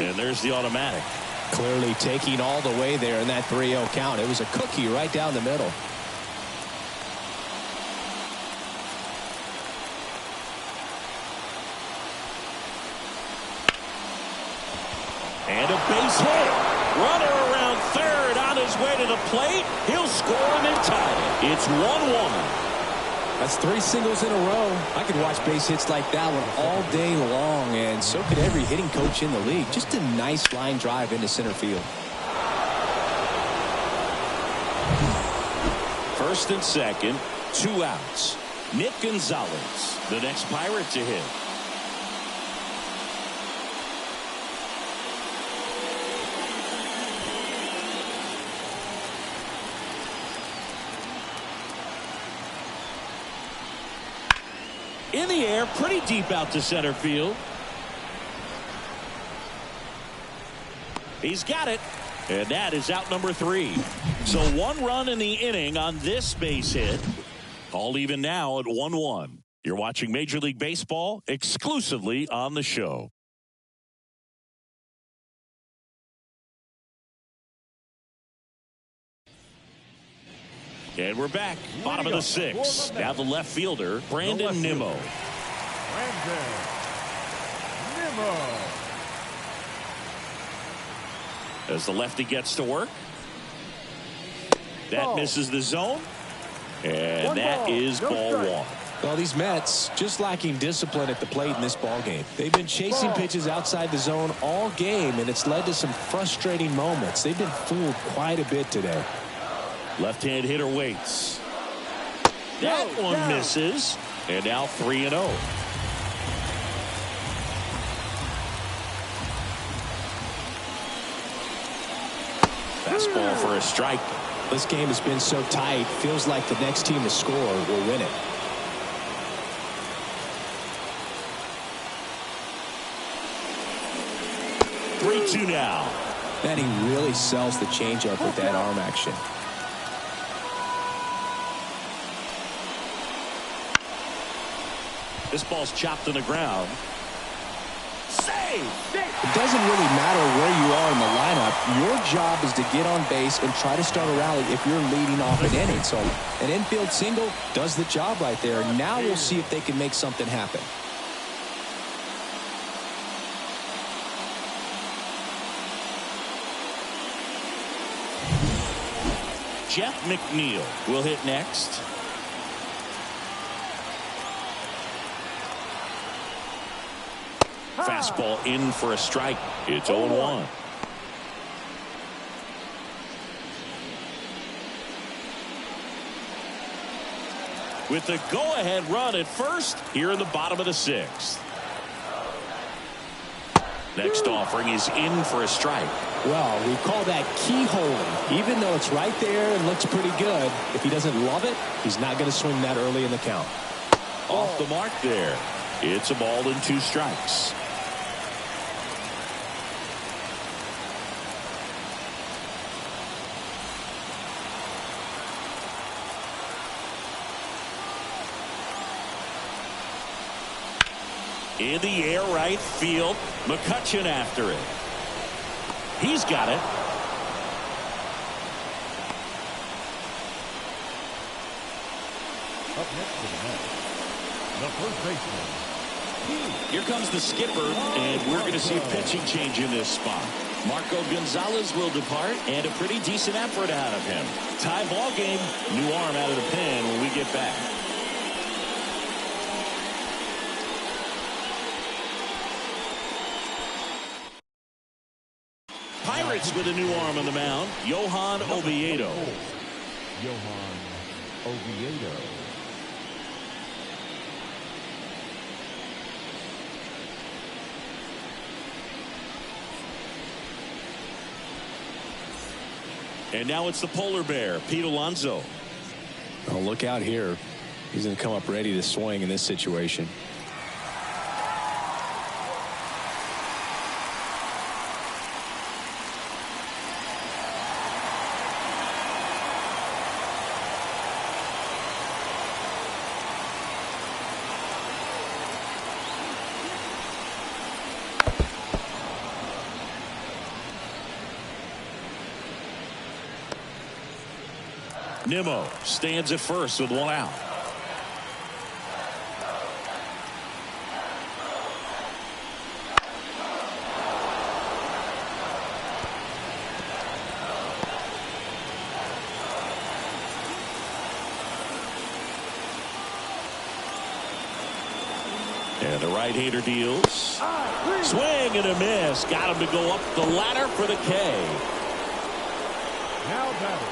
And there's the automatic. Clearly taking all the way there in that 3-0 count. It was a cookie right down the middle. And a base hit. Runner around third on his way to the plate. He'll score and then tie it. It's 1-1. That's 3 singles in a row. I could watch base hits like that one all day long, and so could every hitting coach in the league. Just a nice line drive into center field. First and second, 2 outs. Nick Gonzalez, the next Pirate to hit. In the air, pretty deep out to center field. He's got it. And that is out number 3. So 1 run in the inning on this base hit. All even now at 1-1. You're watching Major League Baseball exclusively on the show. And we're back. Bottom of the 6th. Now the left fielder, Brandon Nimmo. Brandon Nimmo. As the lefty gets to work. That misses the zone. And that is ball 1. Well, these Mets just lacking discipline at the plate in this ball game. They've been chasing pitches outside the zone all game, and it's led to some frustrating moments. They've been fooled quite a bit today. Left-hand hitter waits. That one misses. And now 3-0. Fastball for a strike. This game has been so tight. Feels like the next team to score will win it. Three-two now. Man, he really sells the changeup with that arm action. This ball's chopped on the ground. Save! It doesn't really matter where you are in the lineup. Your job is to get on base and try to start a rally if you're leading off an inning. So an infield single does the job right there. Now we'll see if they can make something happen. Jeff McNeil will hit next. fastball in for a strike. It's 0-1. With the go-ahead run at first here in the bottom of the 6th. Next offering is in for a strike. Well, we call that keyholing. Even though it's right there and looks pretty good, if he doesn't love it, he's not going to swing that early in the count. Off the mark there. It's a ball and 2 strikes. In the air right field. McCutchen after it. He's got it. Up next to the net, the first baseman. Here comes the skipper, and we're going to see a pitching change in this spot. Marco Gonzalez will depart, and a pretty decent effort out of him. Tie ball game. New arm out of the pen when we get back. Pirates with a new arm on the mound. Johan Oviedo. Johan Oviedo. And now it's the polar bear, Pete Alonso. Oh, look out here. He's going to come up ready to swing in this situation. Nimmo stands at first with 1 out. And the right-hander deals. Swing and a miss. Got him to go up the ladder for the K. Now batting.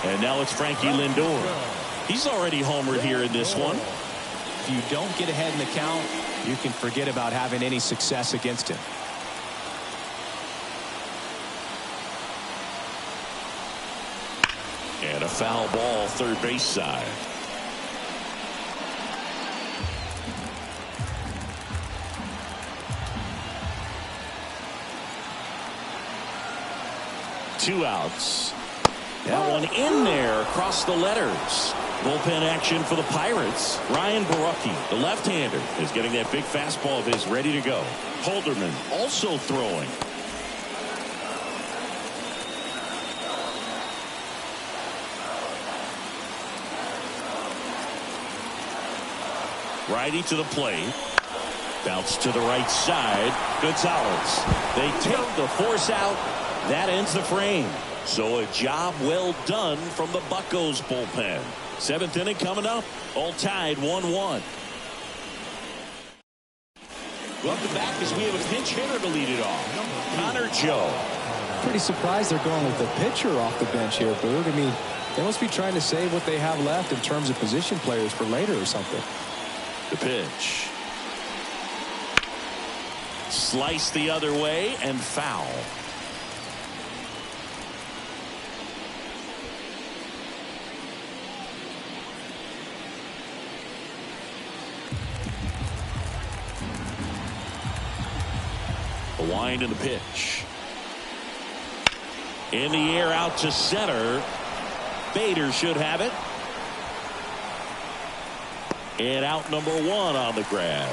And now it's Frankie Lindor. He's already homered here in this one. If you don't get ahead in the count, you can forget about having any success against him. And a foul ball, third base side. Two outs. That one in there across the letters. Bullpen action for the Pirates. Ryan Borucki, the left-hander, is getting that big fastball of his ready to go. Holderman also throwing. Righty to the plate. Bounce to the right side. Gonzalez. They take the force out. That ends the frame. So a job well done from the Buccos bullpen. 7th inning coming up. All tied 1-1. Welcome back as we have a pinch hitter to lead it off. Connor Joe. Pretty surprised they're going with the pitcher off the bench here, Boog. I mean, they must be trying to save what they have left in terms of position players for later or something. The pitch. Slice the other way and foul. The wind and the pitch. In the air out to center. Bader should have it. And out number 1 on the grab.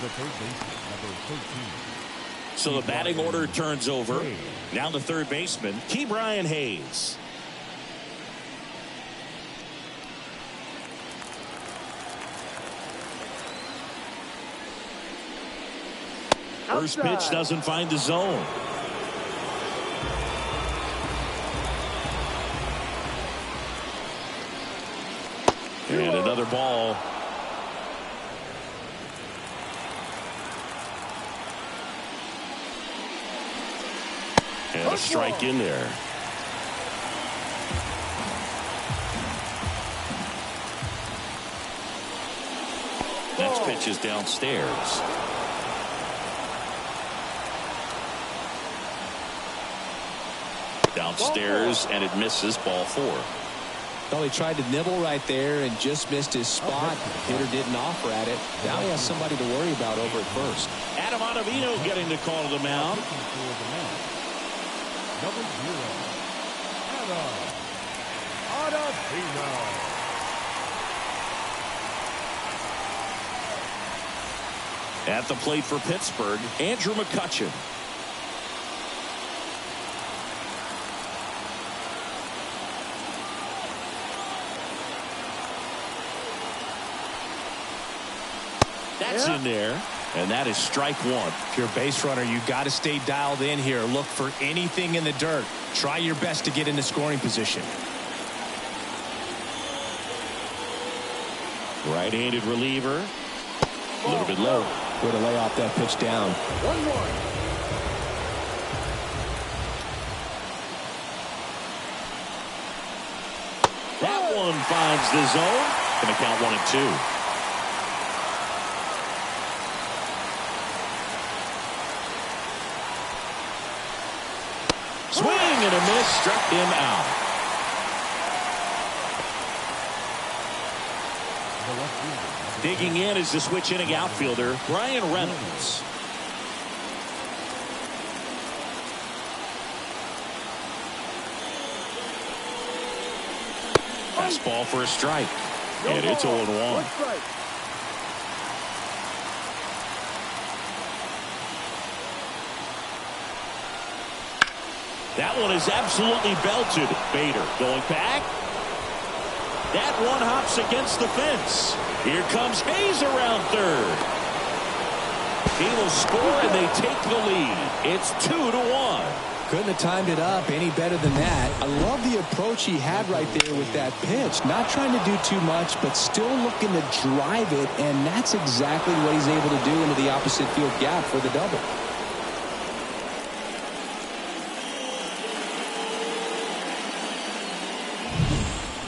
The third baseman, number 13. So the batting order turns over. Now the third baseman, Ke'Bryan Hayes. First pitch doesn't find the zone. And another ball. A strike in there. Next pitch is downstairs. Downstairs, and it misses, ball 4. Well, he tried to nibble right there and just missed his spot. Hitter didn't offer at it. Now he has somebody to worry about over at first. Adam Ottavino getting the call to the mound. Number 0, Adam Ottavino. At the plate for Pittsburgh, Andrew McCutchen. That's in there, and that is strike 1. If you're a base runner, you got to stay dialed in here. Look for anything in the dirt. Try your best to get into scoring position. Right-handed reliever. A little bit low. Way to lay off that pitch down. 1-1. That one finds the zone. Going to count 1-2. Swing and a miss, struck him out. Digging in is the switch inning outfielder, Brian Reynolds. Fastball for a strike. And it's 0-1. That one is absolutely belted. Bader going back. That one hops against the fence. Here comes Hayes around third. He will score and they take the lead. It's 2-1. Couldn't have timed it up any better than that. I love the approach he had right there with that pitch. Not trying to do too much, but still looking to drive it, and that's exactly what he's able to do into the opposite field gap for the double.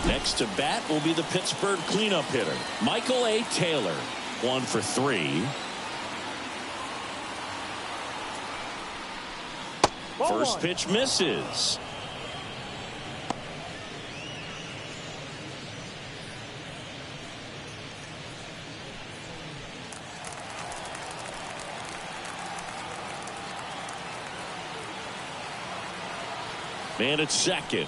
Next to bat will be the Pittsburgh cleanup hitter, Michael A. Taylor. 1 for 3. First pitch misses. Man at second.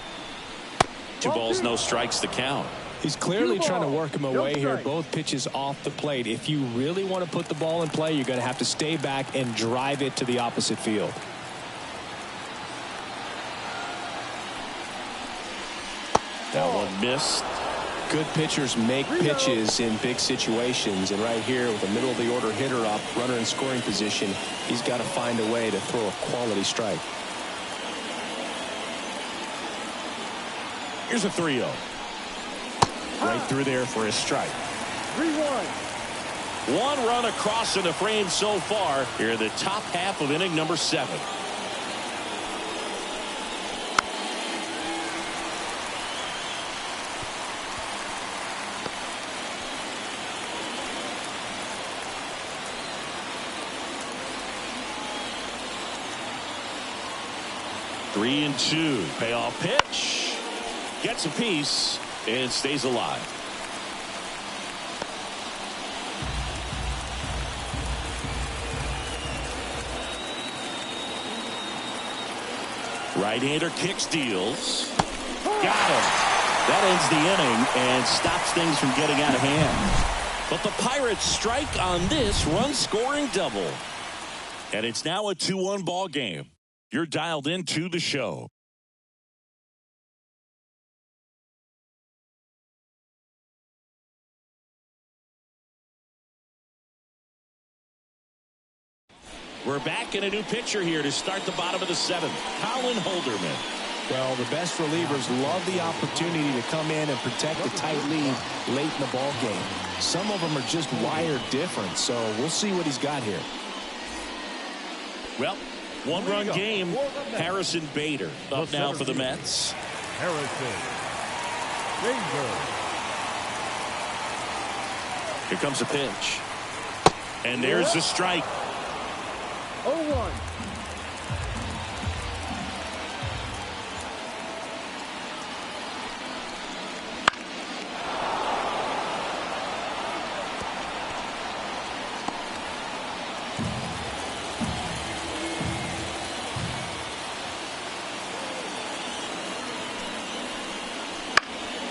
2 balls, no strikes to count. He's clearly trying to work him away here. Both pitches off the plate. If you really want to put the ball in play, you're going to have to stay back and drive it to the opposite field. That one missed. Good pitchers make pitches in big situations, and right here with a middle of the order hitter up, runner in scoring position, he's got to find a way to throw a quality strike. Here's a 3-0. Right through there for a strike. 3-1. 1 run across in the frame so far here in the top half of inning number 7. Three and 2. Payoff pitch. Gets a piece and stays alive. Right-hander kicks, deals. Got him. That ends the inning and stops things from getting out of hand. But the Pirates strike on this run-scoring double. And it's now a 2-1 ball game. You're dialed into the show. We're back in a new pitcher here to start the bottom of the 7th. Colin Holderman. Well, the best relievers love the opportunity to come in and protect a tight lead late in the ball game. Some of them are just wired different, so we'll see what he's got here. Well, One-run game. Harrison Bader up now for the Mets. Harrison Bader. Here comes a pitch. And there's the strike. 0-1.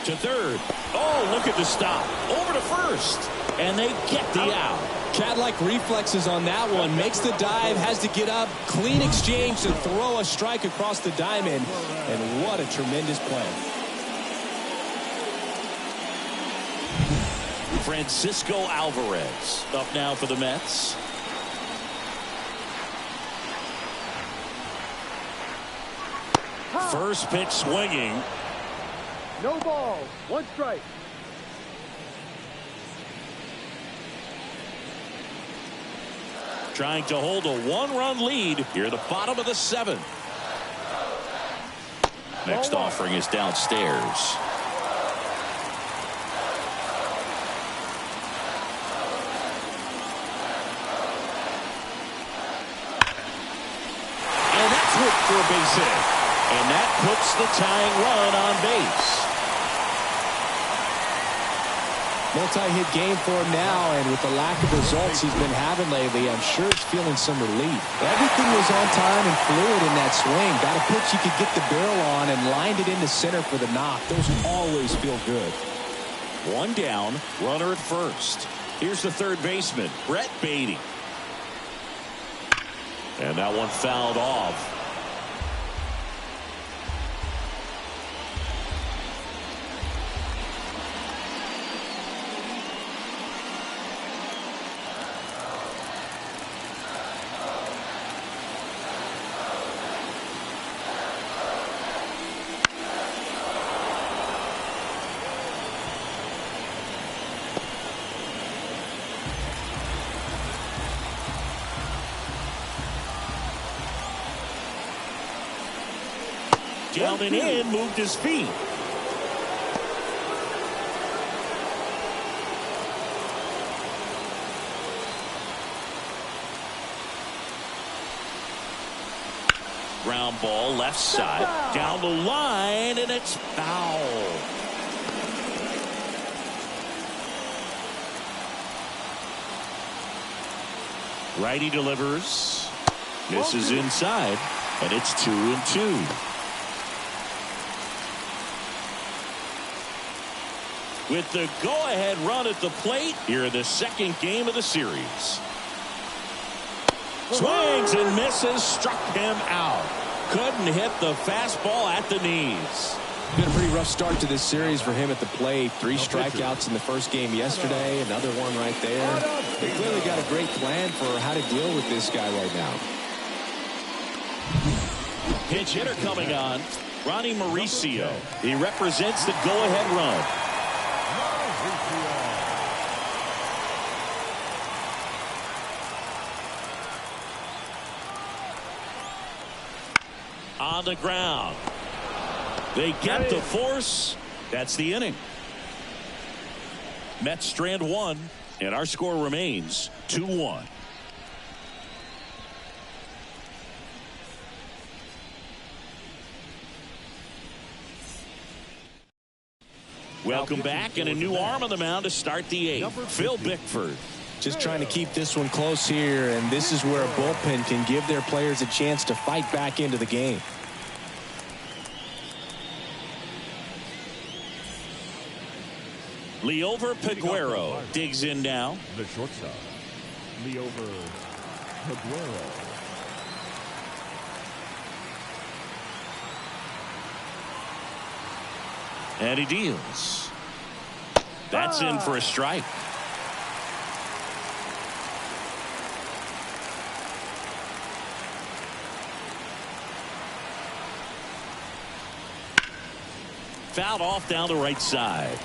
To third. Oh, look at the stop. Over to first. And they get the out. Cat-like reflexes on that one. Makes the dive, has to get up. Clean exchange to throw a strike across the diamond. And what a tremendous play. Francisco Alvarez up now for the Mets. First pitch swinging. No ball. 1 strike. Trying to hold a 1-run lead here at the bottom of the 7th. Next offering is downstairs. And that's whipped for a base hit. And that puts the tying run on base. Multi-hit game for him now, and with the lack of results he's been having lately, I'm sure he's feeling some relief. Everything was on time and fluid in that swing. Got a pitch he could get the barrel on and lined it into center for the knock. Those always feel good. 1 down, runner at first. Here's the third baseman, Brett Beatty. And that one fouled off. Down and in, moved his feet. Ground ball left side, down the line, and it's foul. Righty delivers. Misses inside, and it's 2-2. With the go-ahead run at the plate here in the second game of the series. Swings and misses, struck him out. Couldn't hit the fastball at the knees. Been a pretty rough start to this series for him at the plate. 3 strikeouts in the first game yesterday, another one right there. They clearly got a great plan for how to deal with this guy right now. Pinch hitter coming on, Ronnie Mauricio. He represents the go-ahead run. On the ground. They get the force. That's the inning. Mets strand 1, and our score remains 2-1. Welcome back, and a new arm on the mound to start the 8th. Phil Bickford. Just trying to keep this one close here, and this is where a bullpen can give their players a chance to fight back into the game. Leover Peguero digs in now. The shortstop, Leover Peguero. And he deals. That's in for a strike. Fouled off down the right side.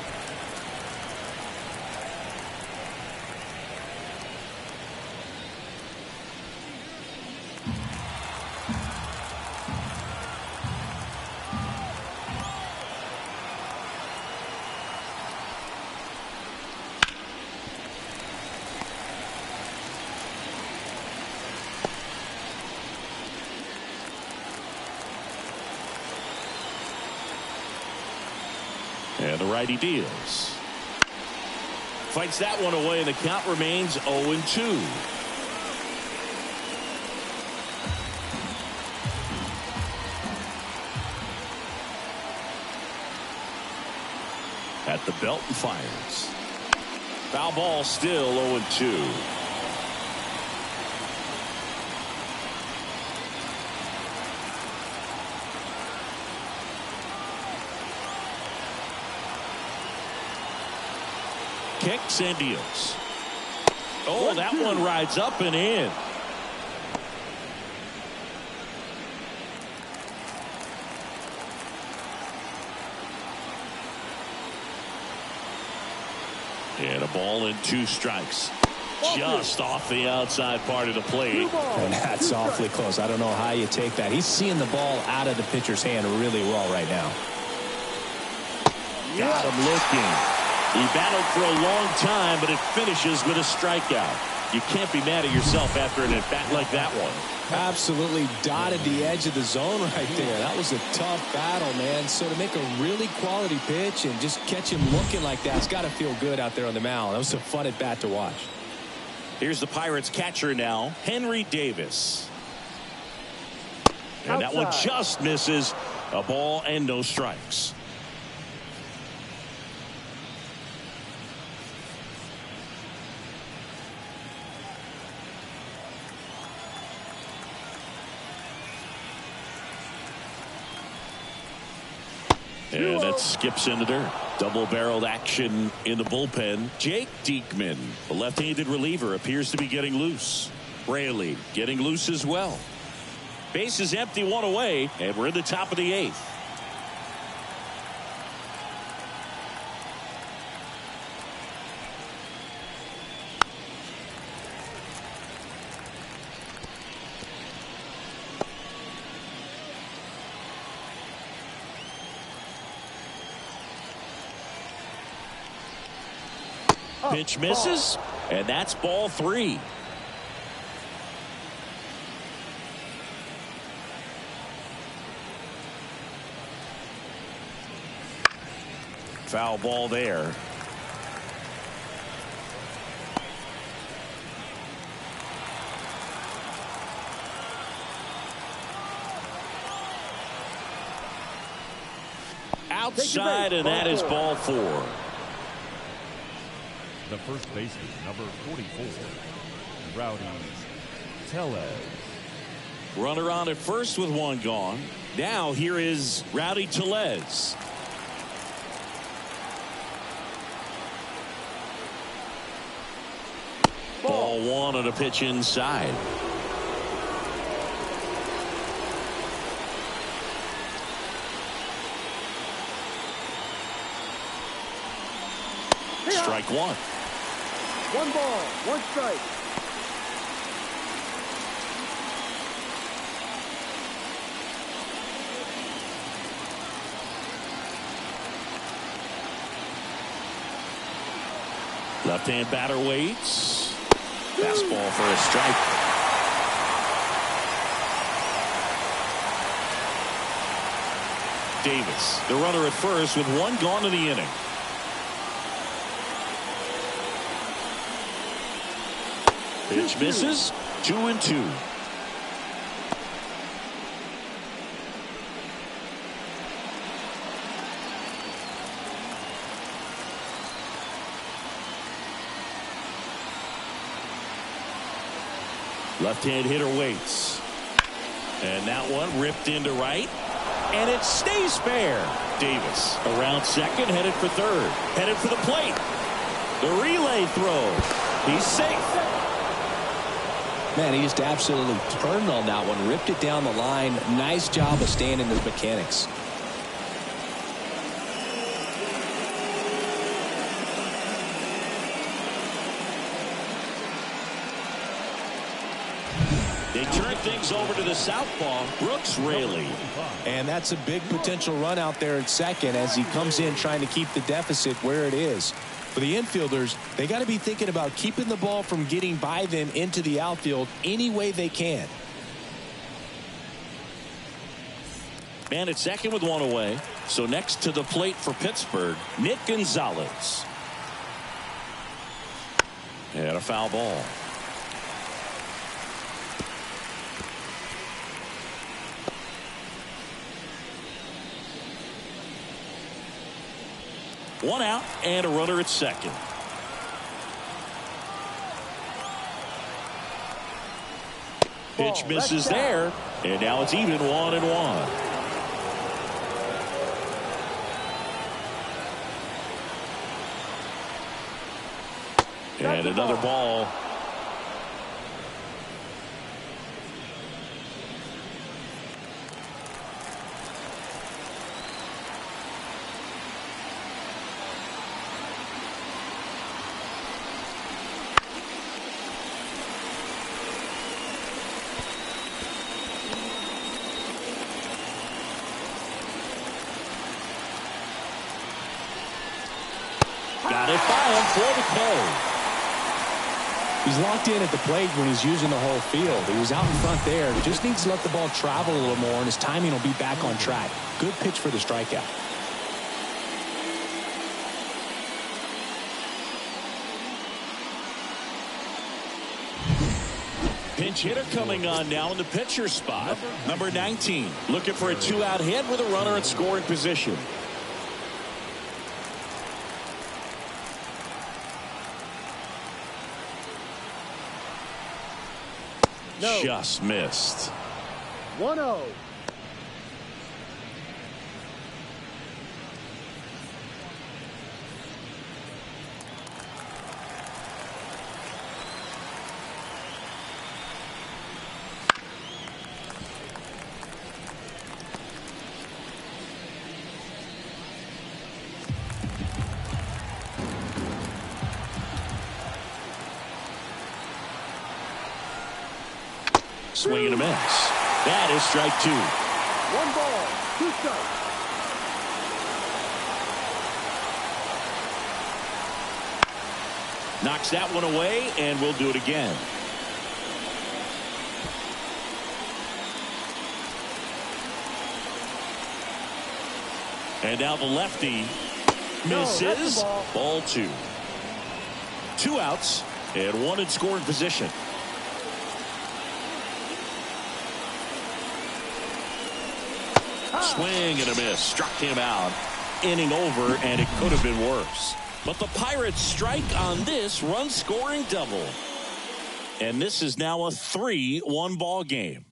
And the righty deals. Fights that one away, and the count remains 0-2. At the belt and fires. Foul ball, still 0-2. Kicks and deals. Oh, that one rides up and in. And a ball and 2 strikes. Just off the outside part of the plate. And that's awfully close. I don't know how you take that. He's seeing the ball out of the pitcher's hand really well right now. Got him looking. He battled for a long time, but it finishes with a strikeout. You can't be mad at yourself after an at-bat like that one. Absolutely dotted the edge of the zone right there. That was a tough battle, man. So to make a really quality pitch and just catch him looking like that, it's got to feel good out there on the mound. That was a fun at-bat to watch. Here's the Pirates catcher now, Henry Davis. And that one just misses. A ball and no strikes. And that skips into dirt. Double-barreled action in the bullpen. Jake Diekman, the left-handed reliever, appears to be getting loose. Raley getting loose as well. Base is empty, 1 away, and we're in the top of the 8th. Pitch misses, and that's ball 3. Foul ball there. Outside, and that is ball 4. The first baseman, number 44, Rowdy Tellez. Runner on at first with 1 gone. Now here is Rowdy Tellez. Ball 1 on a pitch inside. Strike 1. 1 ball, 1 strike. Left-hand batter waits. Fastball for a strike. Davis, the runner at first with 1 gone in the inning. Pitch misses. 2-2. Left-hand hitter waits. And that one ripped into right. And it stays fair. Davis around second, headed for third. Headed for the plate. The relay throw. He's safe. Man, he just absolutely turned on that one. Ripped it down the line. Nice job of staying in his mechanics. They turn things over to the southpaw, Brooks Raley. And that's a big potential run out there at second as he comes in trying to keep the deficit where it is. For the infielders, they got to be thinking about keeping the ball from getting by them into the outfield any way they can. Man at second with 1 away. So next to the plate for Pittsburgh, Nick Gonzalez. And a foul ball. One out and a runner at second. Pitch misses there, and now it's even 1-1. And another ball. Got it by him for the K. He's locked in at the plate when he's using the whole field. He was out in front there. He just needs to let the ball travel a little more, and his timing will be back on track. Good pitch for the strikeout. Pinch hitter coming on now in the pitcher spot. Number 19. Looking for a 2-out hit with a runner at scoring position. No. Just missed. 1-0. Swing and a miss. That is strike 2. 1 ball, 2 strikes. Knocks that one away, and we'll do it again. And now the lefty misses. Ball 2. 2 outs and 1 in scoring position. Swing and a miss. Struck him out. Inning over, and it could have been worse. But the Pirates strike on this run-scoring double. And this is now a 3-1 ball game.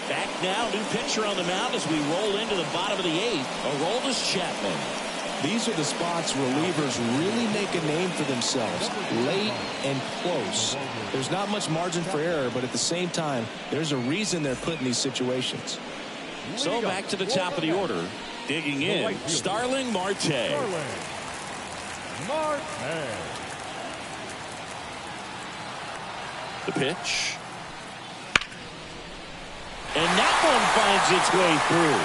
Back now, new pitcher on the mound as we roll into the bottom of the 8th. Aroldis Chapman. These are the spots relievers really make a name for themselves. Late and close. There's not much margin for error, but at the same time, there's a reason they're put in these situations. So back to the top of the order. Digging in, Starling Marte. The pitch. And that one finds its way through.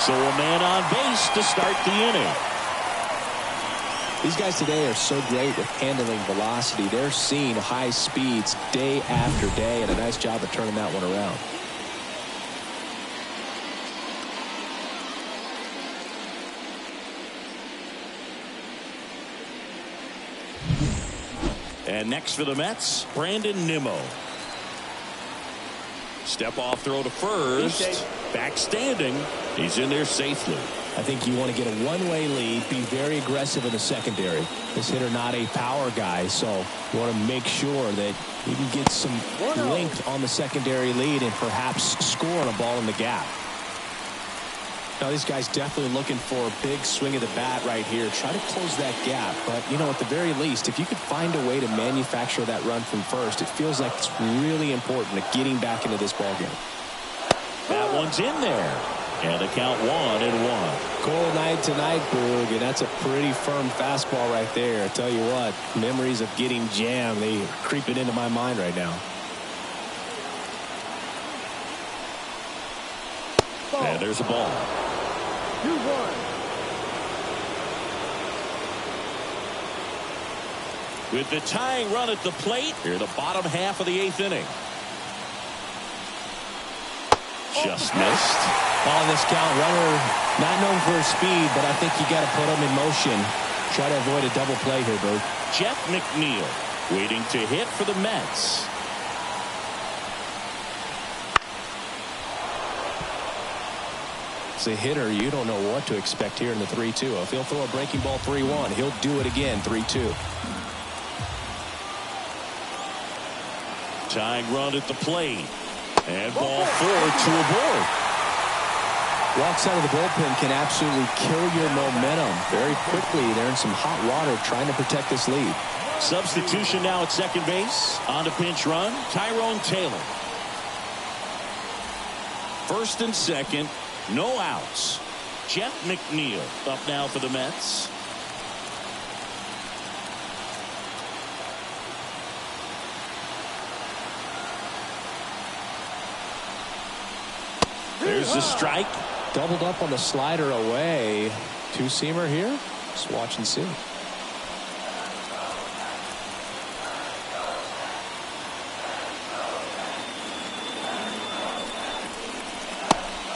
So a man on base to start the inning. These guys today are so great with handling velocity. They're seeing high speeds day after day, and a nice job of turning that one around. And next for the Mets, Brandon Nimmo. Step off throw to first. Back standing. He's in there safely. I think you want to get a one-way lead, be very aggressive in the secondary. This hitter not a power guy, so you want to make sure that you can get some length on the secondary lead and perhaps score on a ball in the gap. Now these guys definitely looking for a big swing of the bat right here. Try to close that gap, but you know, at the very least, if you could find a way to manufacture that run from first, it feels like it's really important to getting back into this ball game. That one's in there. And the count 1-1. Cold night tonight, Boog, and that's a pretty firm fastball right there. I tell you what, memories of getting jammed, they are creeping into my mind right now. And there's a ball. 2-1. with the tying run at the plate here, the bottom half of the 8th inning. Just missed. On this count, runner not known for his speed, but I think you got to put him in motion. Try to avoid a double play here, Bert. Jeff McNeil waiting to hit for the Mets. As a hitter, you don't know what to expect here in the 3-2. If he'll throw a breaking ball 3-1, he'll do it again 3-2. Tying run at the plate. And ball 4 to a board. Walks out of the bullpen can absolutely kill your momentum very quickly. They're in some hot water trying to protect this lead. Substitution now at second base. On to pinch run, Tyrone Taylor. First and second, no outs. Jeff McNeil up now for the Mets. There's the strike. Doubled up on the slider away. Two-seamer here. Just watch and see.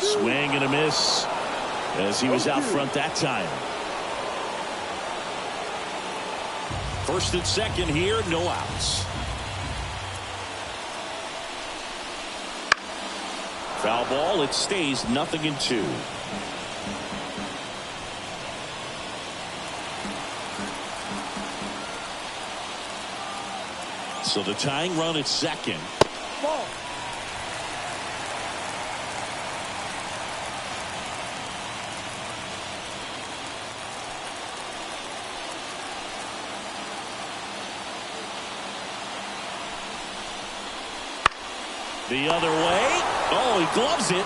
Swing and a miss as he was out front that time. First and second here, no outs. Foul ball, it stays 0-2. So the tying run at second. Ball. The other way. Oh, he gloves it.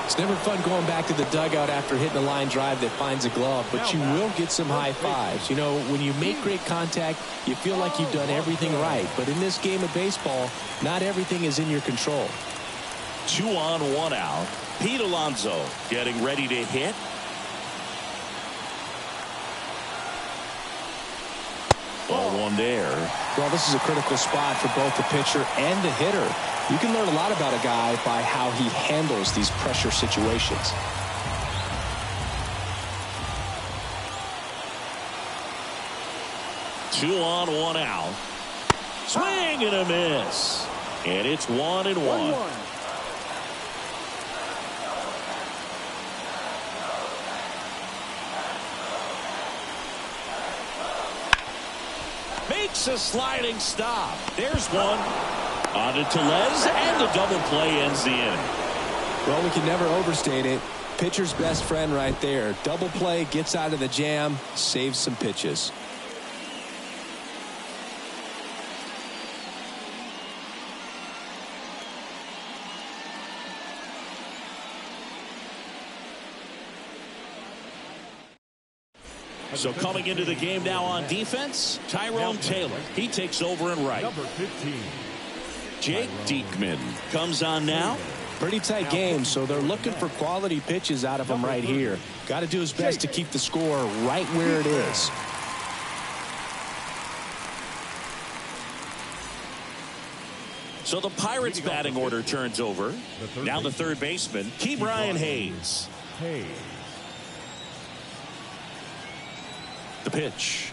It's never fun going back to the dugout after hitting a line drive that finds a glove, but you will get some high fives. You know, when you make great contact, you feel like you've done everything right. But in this game of baseball, not everything is in your control. 2 on, 1 out. Pete Alonso getting ready to hit. Ball 1 there. Well, this is a critical spot for both the pitcher and the hitter. You can learn a lot about a guy by how he handles these pressure situations. Two on, 1 out. Swing and a miss. And it's 1-1. Makes a sliding stop. There's one. On to Tellez, and the double play ends the inning. Well, we can never overstate it. Pitcher's best friend right there. Double play, gets out of the jam, saves some pitches. So coming into the game now on defense, Tyrone Taylor. He takes over in right. Number 15. Jake Diekman comes on now. Pretty tight game, so they're looking for quality pitches out of him right here. Got to do his best to keep the score right where it is. So the Pirates batting order turns over. Now the third baseman, Ke'Bryan Hayes. The pitch.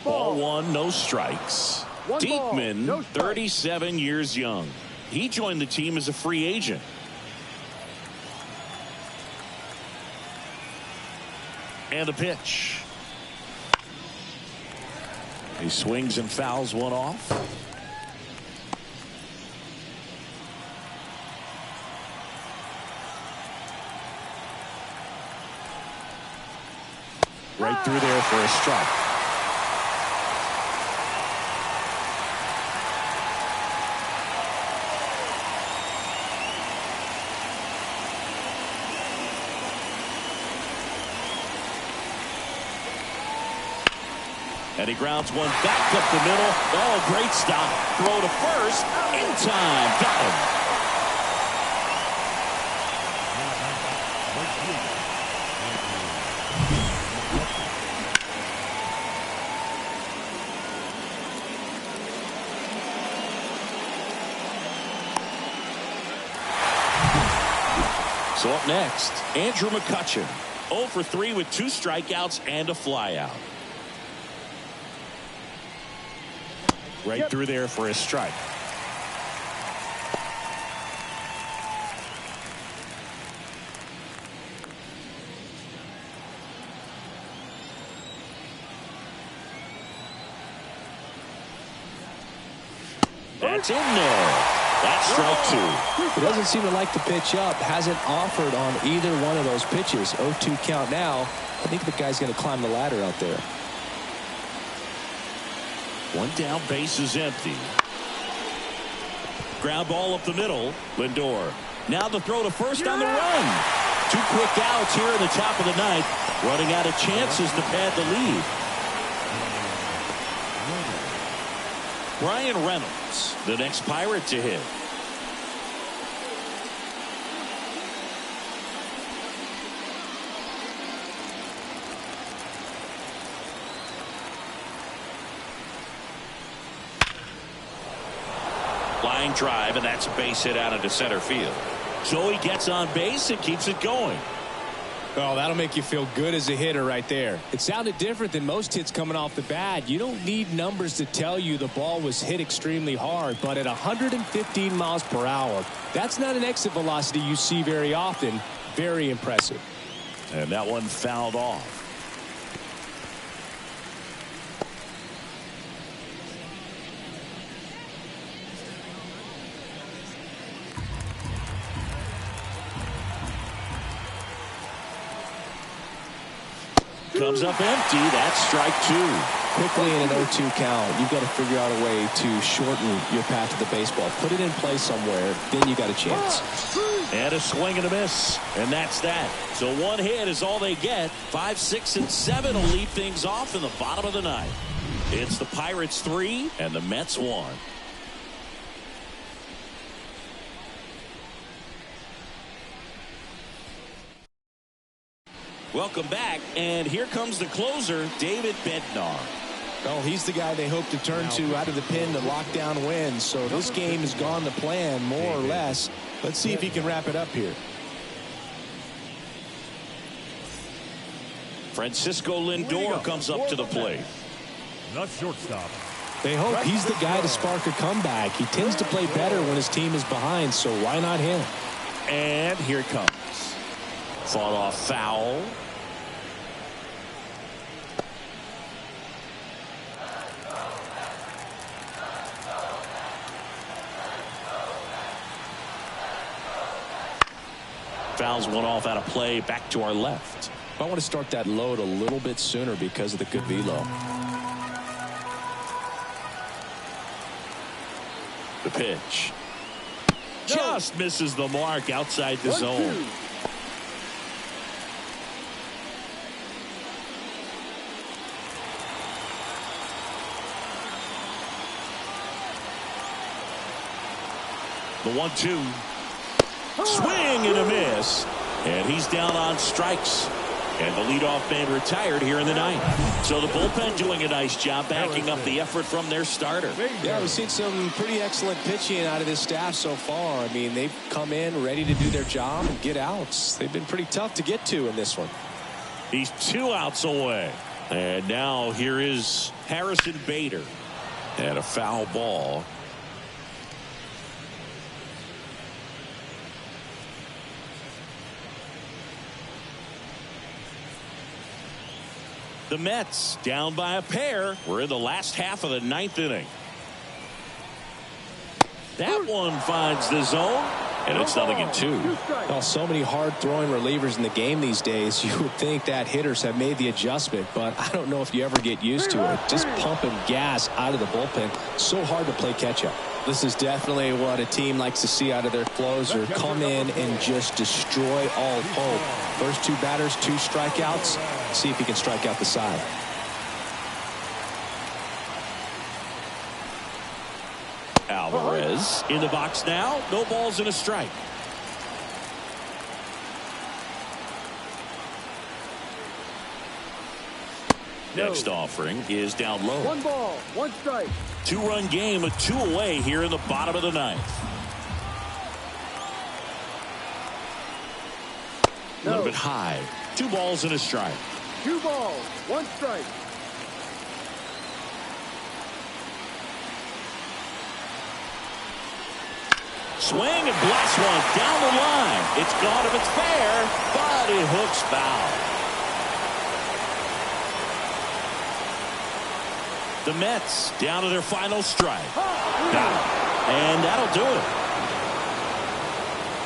Ball 1, no strikes. Diekman, 37 years young. He joined the team as a free agent. And the pitch. He swings and fouls one off. Right through there for a strike. And he grounds one back up the middle. Oh, great stop. Throw to first. In time. Got him. So up next, Andrew McCutchen. 0 for 3 with 2 strikeouts and a flyout. Right through there for a strike. That's in there. That's strike 2. He doesn't seem to like the pitch up. Hasn't offered on either one of those pitches. 0-2 count now. I think the guy's going to climb the ladder out there. One down, base is empty. Ground ball up the middle. Lindor. Now the throw to first on the run. 2 quick outs here in the top of the ninth. Running out of chances to pad the lead. Brian Reynolds, the next Pirate to hit. Line drive, and that's a base hit out into center field. So he gets on base and keeps it going. Oh, that'll make you feel good as a hitter right there. It sounded different than most hits coming off the bat. You don't need numbers to tell you the ball was hit extremely hard, but at 115 miles per hour, that's not an exit velocity you see very often. Very impressive. And that one fouled off. Comes up empty. That's strike 2. Quickly in an 0-2 count, you've got to figure out a way to shorten your path to the baseball. Put it in play somewhere, then you got a chance. And a swing and a miss. And that's that. So 1 hit is all they get. 5, 6, and 7 will lead things off in the bottom of the ninth. It's the Pirates 3 and the Mets 1. Welcome back, and here comes the closer, David Bednar. Well, he's the guy they hope to turn to out of the pen to lock down wins. So this game has gone to plan, more or less. Let's see if he can wrap it up here. Francisco Lindor comes up to the plate. The shortstop. They hope he's the guy to spark a comeback. He tends to play better when his team is behind, so why not him? And here it comes. Fought off foul. Fouls one off out of play, back to our left. I want to start that load a little bit sooner because of the good velo. The pitch. Just misses the mark outside the zone. The 1-2. Swing and a miss. And he's down on strikes. And the leadoff man retired here in the ninth. So the bullpen doing a nice job backing up the effort from their starter. Yeah, we've seen some pretty excellent pitching out of this staff so far. I mean, they've come in ready to do their job and get outs. They've been pretty tough to get to in this one. He's 2 outs away. And now here is Harrison Bader. And a foul ball. The Mets down by a pair. We're in the last half of the ninth inning. That one finds the zone, and it's 0-2. Well, so many hard-throwing relievers in the game these days. You would think that hitters have made the adjustment, but I don't know if you ever get used to it. Just pumping gas out of the bullpen. So hard to play catch-up. This is definitely what a team likes to see out of their closer. Come in and just destroy all hope. First 2 batters, 2 strikeouts. See if he can strike out the side. Alvarez in the box now. No balls and a strike. Next offering is down low. 1 ball, 1 strike. 2-run game with 2 away here in the bottom of the ninth. A little bit high. 2 balls and a strike. 2 balls, 1 strike. Swing and blast one down the line. It's gone if it's fair, but it hooks foul. The Mets down to their final strike. Got it. And that'll do it.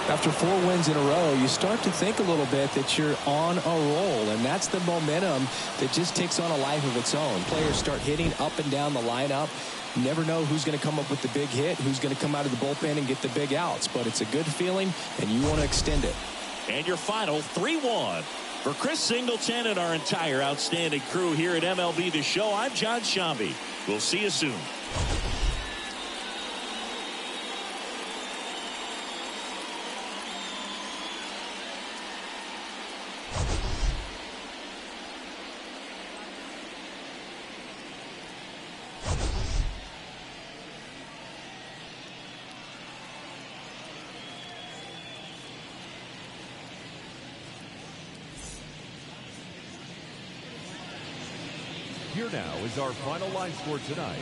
After 4 wins in a row, you start to think a little bit that you're on a roll, and that's the momentum that just takes on a life of its own. Players start hitting up and down the lineup. You never know who's going to come up with the big hit, who's going to come out of the bullpen and get the big outs, but it's a good feeling, and you want to extend it. And your final 3-1. For Chris Singleton and our entire outstanding crew here at MLB The Show, I'm John Shambi. We'll see you soon. Here now is our final line score tonight.